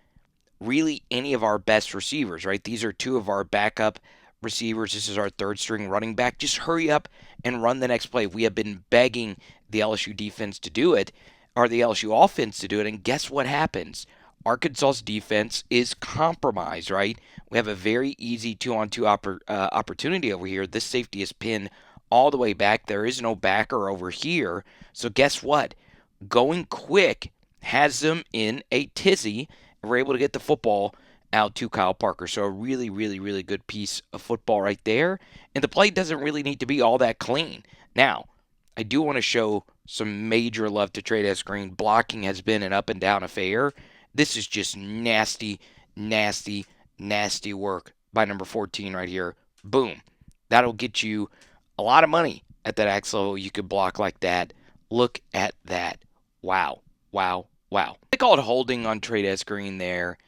Speaker 1: really any of our best receivers, right? These are 2 of our backup receivers. This is our 3rd string running back. Just hurry up and run the next play. We have been begging the LSU defense to do it, or the LSU offense to do it, and guess what happens? Arkansas's defense is compromised, right? We have a very easy 2-on-2 opportunity over here. This safety is pinned all the way back. There is no backer over here. So guess what? Going quick has them in a tizzy, and we're able to get the football out to Kyle Parker. So a really, really, really good piece of football right there. And the play doesn't really need to be all that clean. Now, I do want to show some major love to Trey'Dez Green. Blocking has been an up and down affair. This is just nasty, nasty, nasty work by number 14 right here. Boom. That'll get you a lot of money at that axe level. You could block like that. Look at that. Wow. Wow. Wow. They called holding on Trey'Dez Green there.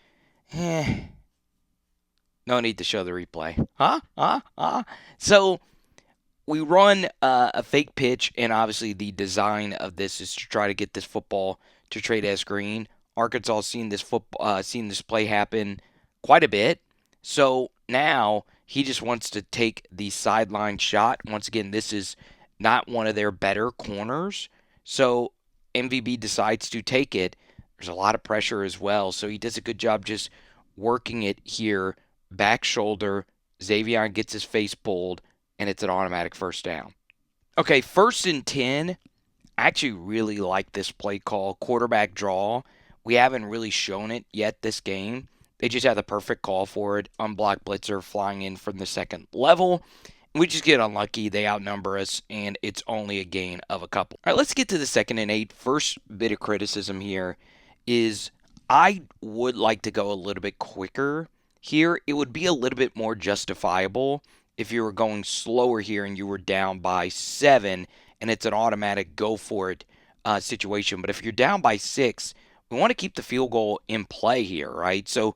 Speaker 1: No need to show the replay. So we run a fake pitch, and obviously the design of this is to try to get this football to Trey'Dez Green. Arkansas seen this play happen quite a bit. So now he just wants to take the sideline shot. Once again, this is not one of their better corners. So MVB decides to take it. There's a lot of pressure as well. So he does a good job just working it here. Back shoulder. Xavier gets his face pulled, and it's an automatic first down. Okay, 1st and 10. I actually really like this play call. Quarterback draw. We haven't really shown it yet this game. They just have the perfect call for it. Unblocked blitzer flying in from the second level. We just get unlucky. They outnumber us, and it's only a gain of a couple. All right, let's get to the 2nd and 8. First bit of criticism here is I would like to go a little bit quicker here. It would be a little bit more justifiable if you were going slower here and you were down by 7 and it's an automatic go for it situation. But if you're down by 6, we want to keep the field goal in play here, right? So,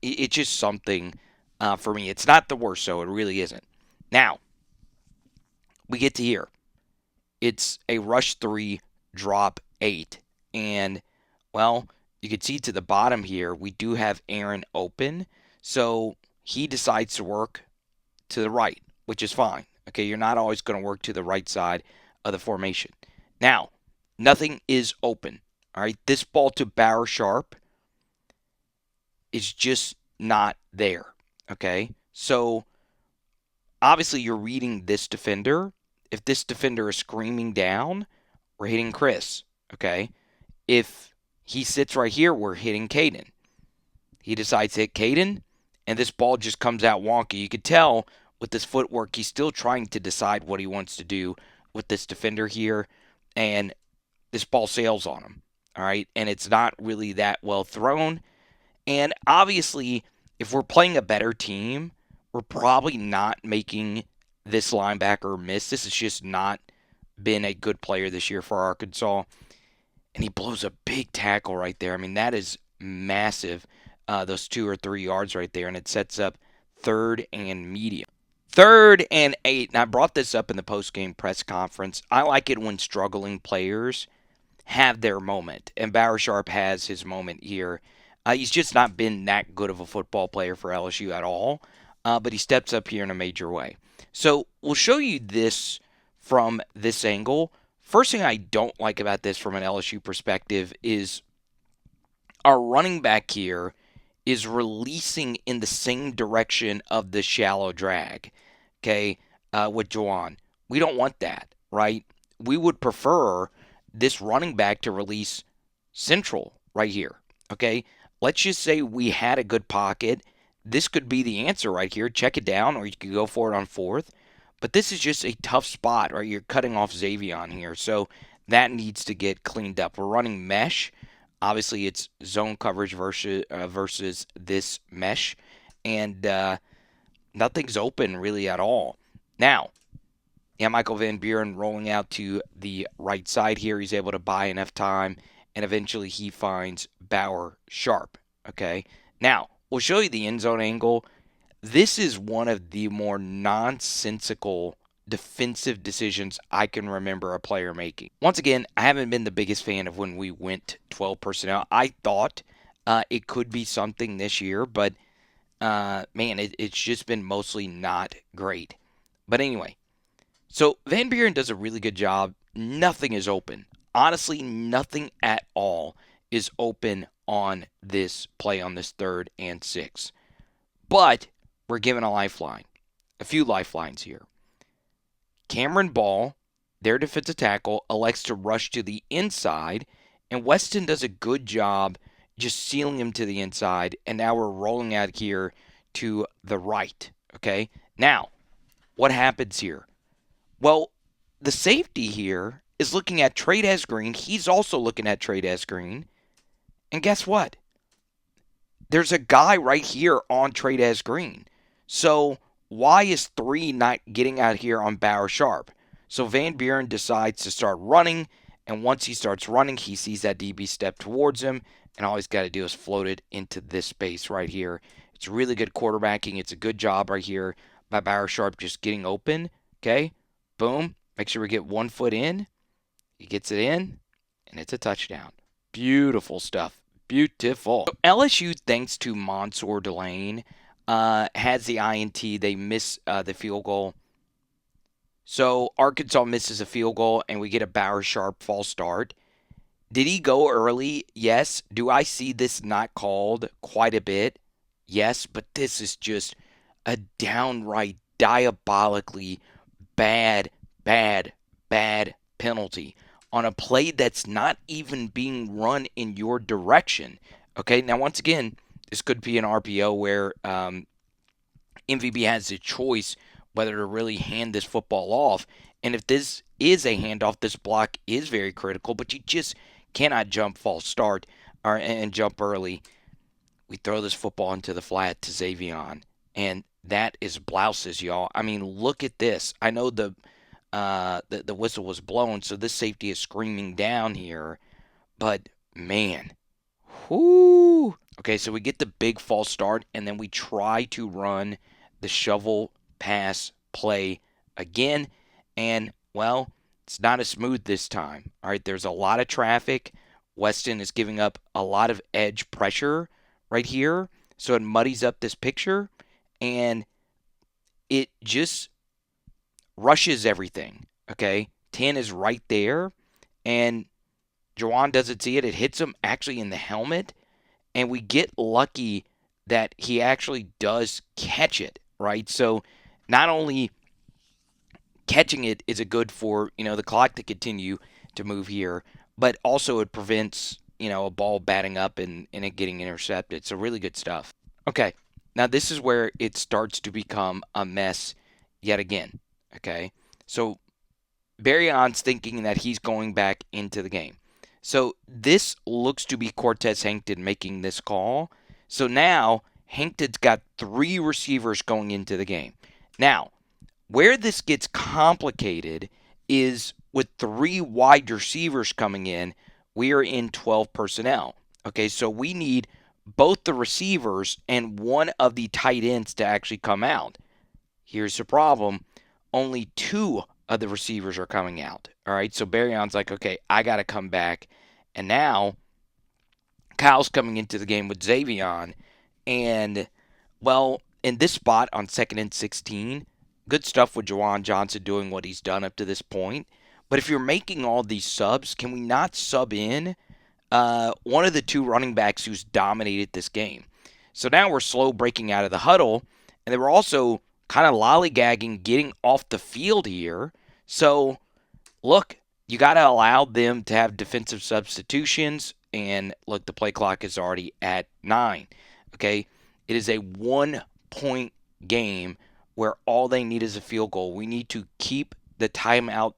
Speaker 1: it's just something for me. It's not the worst, so it really isn't. Now, we get to here. It's a rush 3, drop 8. And, well, you can see to the bottom here, we do have Aaron open. So he decides to work to the right, which is fine. Okay, you're not always going to work to the right side of the formation. Now, nothing is open. All right, this ball to Bauer Sharp is just not there. Okay, so obviously you're reading this defender. If this defender is screaming down, we're hitting Chris. Okay, if he sits right here, we're hitting Caden. He decides to hit Caden, and this ball just comes out wonky. You could tell with this footwork, he's still trying to decide what he wants to do with this defender here, and this ball sails on him. All right, and it's not really that well thrown. And obviously, if we're playing a better team, we're probably not making this linebacker miss. This has just not been a good player this year for Arkansas. And he blows a big tackle right there. I mean, that is massive, those 2 or 3 yards right there. And it sets up 3rd and medium. 3rd and 8. And I brought this up in the post-game press conference. I like it when struggling players have their moment. And Bauer Sharp has his moment here. He's just not been that good of a football player for LSU at all. But he steps up here in a major way. So we'll show you this from this angle. First thing I don't like about this from an LSU perspective is our running back here is releasing in the same direction of the shallow drag, okay, with Juwan. We don't want that, right? We would prefer this running back to release central right here, okay? Let's just say we had a good pocket. This could be the answer right here. Check it down, or you could go for it on 4th. But this is just a tough spot, right? You're cutting off Xavier here, so that needs to get cleaned up. We're running mesh. Obviously, it's zone coverage versus this mesh, and nothing's open really at all. Now, Michael Van Buren rolling out to the right side here. He's able to buy enough time, and eventually he finds Bauer Sharp. Okay, now we'll show you the end zone angle. This is one of the more nonsensical defensive decisions I can remember a player making. Once again, I haven't been the biggest fan of when we went 12 personnel. I thought it could be something this year, but it's just been mostly not great. But anyway, so Van Buren does a really good job. Nothing is open. Honestly, nothing at all is open on this play on this 3rd and 6. But we're given a lifeline, a few lifelines here. Cameron Ball, their defensive tackle, elects to rush to the inside, and Weston does a good job just sealing him to the inside, and now we're rolling out here to the right. Okay? Now, what happens here? Well, the safety here is looking at Trey'Dez Green. He's also looking at Trey'Dez Green. And guess what? There's a guy right here on Trey'Dez Green. So why is 3 not getting out here on Bauer Sharp? So Van Buren decides to start running, and once he starts running, he sees that DB step towards him, and all he's got to do is float it into this space right here. It's really good quarterbacking. It's a good job right here by Bauer Sharp just getting open. Okay, boom. Make sure we get 1 foot in. He gets it in, and it's a touchdown. Beautiful stuff. Beautiful. So LSU, thanks to Mansour Delane, has the INT. They miss the field goal. So Arkansas misses a field goal, and we get a Bauer Sharp false start. Did he go early? Yes. Do I see this not called quite a bit? Yes, but this is just a downright diabolically bad, bad, bad penalty on a play that's not even being run in your direction. Okay, now once again, this could be an RPO where MVB has a choice whether to really hand this football off. And if this is a handoff, this block is very critical, but you just cannot jump false start and jump early. We throw this football into the flat to Xavion, and that is blouses, y'all. I mean, look at this. I know the whistle was blown, so this safety is screaming down here, but man, whoo. Okay, so we get the big false start, and then we try to run the shovel pass play again, and, well, it's not as smooth this time. All right, there's a lot of traffic. Weston is giving up a lot of edge pressure right here, so it muddies up this picture, and it just rushes everything, okay? 10 is right there, and Juwan doesn't see it. It hits him actually in the helmet, and we get lucky that he actually does catch it, right? So not only catching it is it good for, the clock to continue to move here, but also it prevents, a ball batting up and it getting intercepted. So really good stuff. Okay, now this is where it starts to become a mess yet again, okay? So Berrion's thinking that he's going back into the game. So this looks to be Cortez Hankton making this call. So now Hankton's got 3 receivers going into the game. Now, where this gets complicated is with 3 wide receivers coming in, we are in 12 personnel. Okay, so we need both the receivers and one of the tight ends to actually come out. Here's the problem. Only 2 of the receivers are coming out. All right, so Berrion's like, okay, I got to come back. And now Kyle's coming into the game with Xavion. And, well, in this spot on 2nd and 16, good stuff with Juwan Johnson doing what he's done up to this point. But if you're making all these subs, can we not sub in one of the 2 running backs who's dominated this game? So now we're slow breaking out of the huddle, and they were also kind of lollygagging getting off the field here. So, look, you got to allow them to have defensive substitutions, and look, the play clock is already at 9. Okay, it is a 1-point game where all they need is a field goal. We need to keep the timeout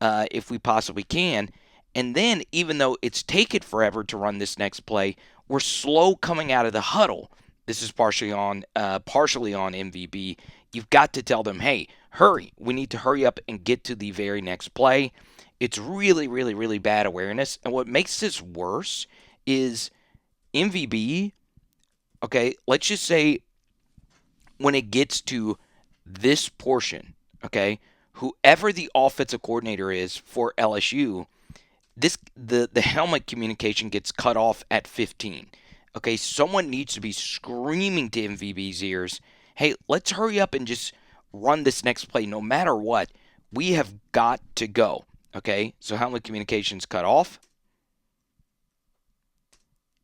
Speaker 1: if we possibly can. And then, even though it's taken forever to run this next play, we're slow coming out of the huddle. This is partially on MVB. You've got to tell them, hey, hurry. We need to hurry up and get to the very next play. It's really, really, really bad awareness. And what makes this worse is MVB, okay, let's just say when it gets to this portion, okay, whoever the offensive coordinator is for LSU, the helmet communication gets cut off at 15. Okay, someone needs to be screaming to MVB's ears, hey, let's hurry up and just run this next play no matter what. We have got to go. Okay, so helmet communication's cut off.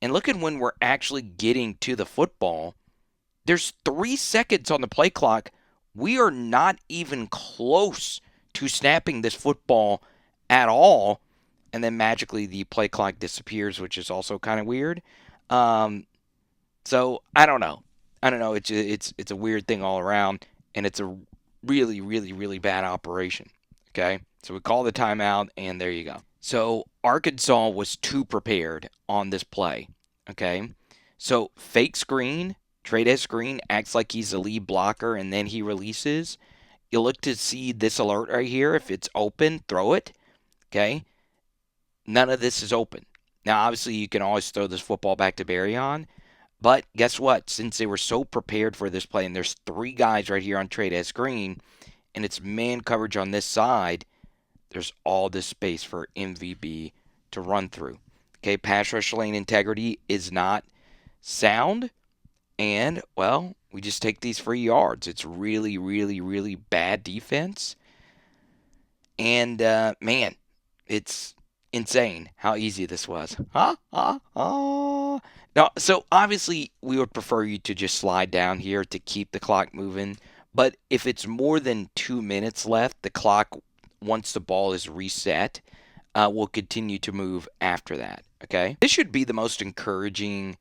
Speaker 1: And look at when we're actually getting to the football. There's 3 seconds on the play clock. We are not even close to snapping this football at all, and then magically the play clock disappears, which is also kind of weird. Um, so I don't know. I don't know. It's a weird thing all around, and it's a really really really bad operation. Okay, so we call the timeout, and there you go. So Arkansas was too prepared on this play. Okay, so fake screen. Trey'Dez Green acts like he's a lead blocker, and then he releases. You look to see this alert right here. If it's open, throw it. Okay, none of this is open. Now, obviously, you can always throw this football back to Berry on. But guess what? Since they were so prepared for this play, and there's three guys right here on Trey'Dez Green, and it's man coverage on this side, there's all this space for MVB to run through. Okay, pass rush lane integrity is not sound, and, well, we just take these free yards. It's really, really, really bad defense. And, man, it's insane how easy this was. Now, so obviously we would prefer you to just slide down here to keep the clock moving. But if it's more than 2 minutes left, the clock, once the ball is reset, will continue to move after that. Okay? This should be the most encouraging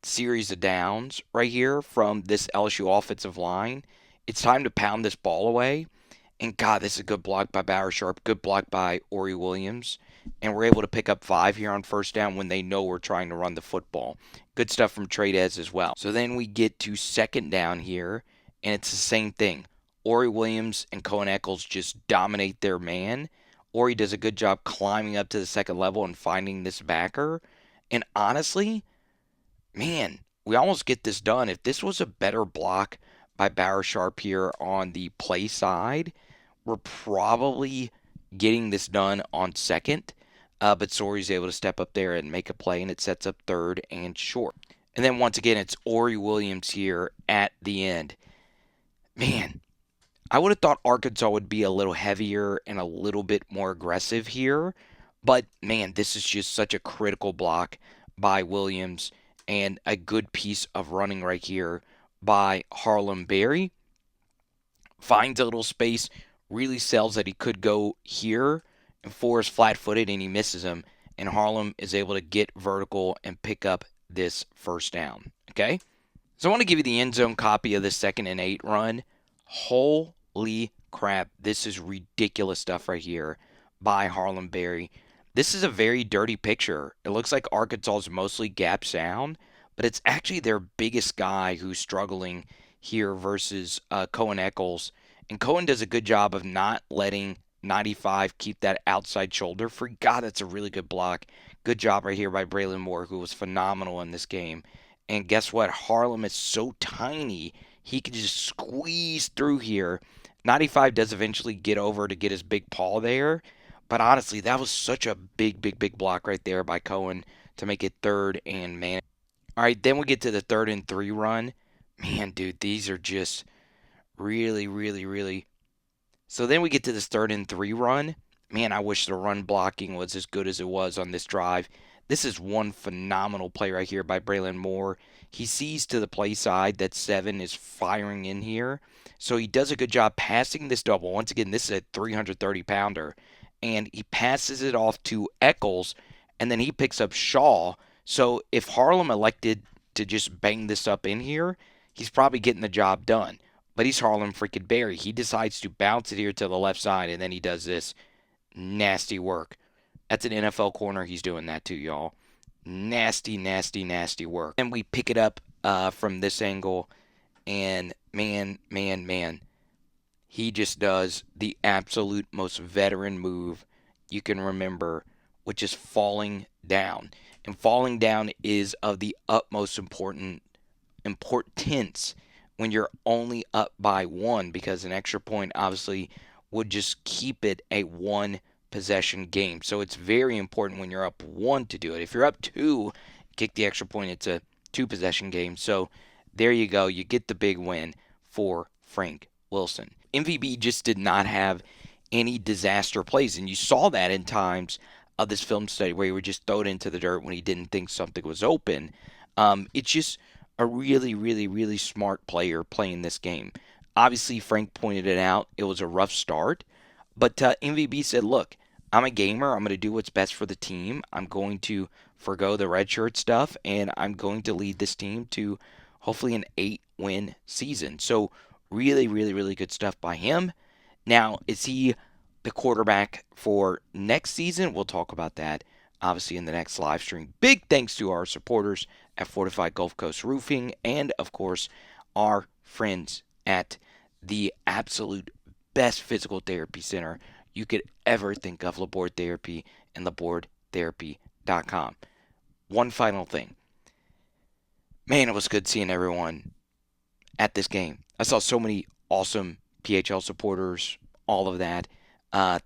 Speaker 1: series of downs right here from this LSU offensive line. It's time to pound this ball away. And God, this is a good block by Bauer Sharp, good block by Ori Williams. And we're able to pick up 5 here on first down when they know we're trying to run the football. Good stuff from Trey'Dez as well. So then we get to second down here, and it's the same thing. Ori Williams and Cohen Eccles just dominate their man. Ori does a good job climbing up to the second level and finding this backer. And honestly, man, we almost get this done. If this was a better block by Bauer Sharp here on the play side, we're probably getting this done on second. But Sori's able to step up there and make a play, and it sets up third and short. And then once again, it's Ori Williams here at the end. Man, I would have thought Arkansas would be a little heavier and a little bit more aggressive here. But, man, this is just such a critical block by Williams and a good piece of running right here by Harlem Berry. Finds a little space, really sells that he could go here, and Forrest flat-footed, and he misses him. And Harlem is able to get vertical and pick up this first down. Okay? So I want to give you the end zone copy of this 2nd and 8 run. Holy crap. This is ridiculous stuff right here by Harlem Berry. This is a very dirty picture. It looks like Arkansas is mostly gap sound, but it's actually their biggest guy who's struggling here versus Cohen Eccles. And Cohen does a good job of not letting 95 keep that outside shoulder free. God, that's a really good block. Good job right here by Braylon Moore, who was phenomenal in this game. And guess what? Harlem is so tiny, he can just squeeze through here. 95 does eventually get over to get his big paw there. But honestly, that was such a big, big, big block right there by Cohen to make it third and man. All right, then we get to the 3rd and 3 run. Man, dude, these are just really, really, really. So then we get to this 3rd and 3 run. Man, I wish the run blocking was as good as it was on this drive. This is one phenomenal play right here by Braylon Moore. He sees to the play side that 7 is firing in here. So he does a good job passing this double. Once again, this is a 330-pounder. And he passes it off to Eccles, and then he picks up Shaw. So if Harlem elected to just bang this up in here, he's probably getting the job done. But he's Harlem freaking Berry. He decides to bounce it here to the left side, and then he does this nasty work. That's an NFL corner. He's doing that too, y'all. Nasty, nasty, nasty work. And we pick it up from this angle, and man, he just does the absolute most veteran move you can remember, which is falling down. And falling down is of the utmost importance when you're only up by 1, because an extra point obviously would just keep it a 1-possession game. So it's very important when you're up 1 to do it. If you're up 2, kick the extra point, it's a 2-possession game. So there you go. You get the big win for Frank Wilson. MVB just did not have any disaster plays, and you saw that in times of this film study where he would just throw it into the dirt when he didn't think something was open. It's just a really, really, really smart player playing this game. Obviously, Frank pointed it out. It was a rough start. But MVB said, look, I'm a gamer. I'm going to do what's best for the team. I'm going to forgo the redshirt stuff, and I'm going to lead this team to hopefully an 8-win season. So really, really, really good stuff by him. Now, is he the quarterback for next season? We'll talk about that obviously in the next live stream. Big thanks to our supporters at Fortified Gulf Coast Roofing and, of course, our friends at the absolute best physical therapy center you could ever think of, Laborde Therapy and LabordeTherapy.com. One final thing. Man, it was good seeing everyone at this game. I saw so many awesome PHL supporters, all of that.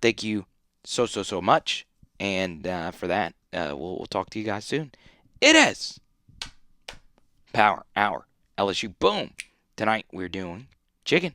Speaker 1: Thank you so much. And for that, we'll talk to you guys soon. It is Power Hour LSU. Boom. Tonight we're doing chicken.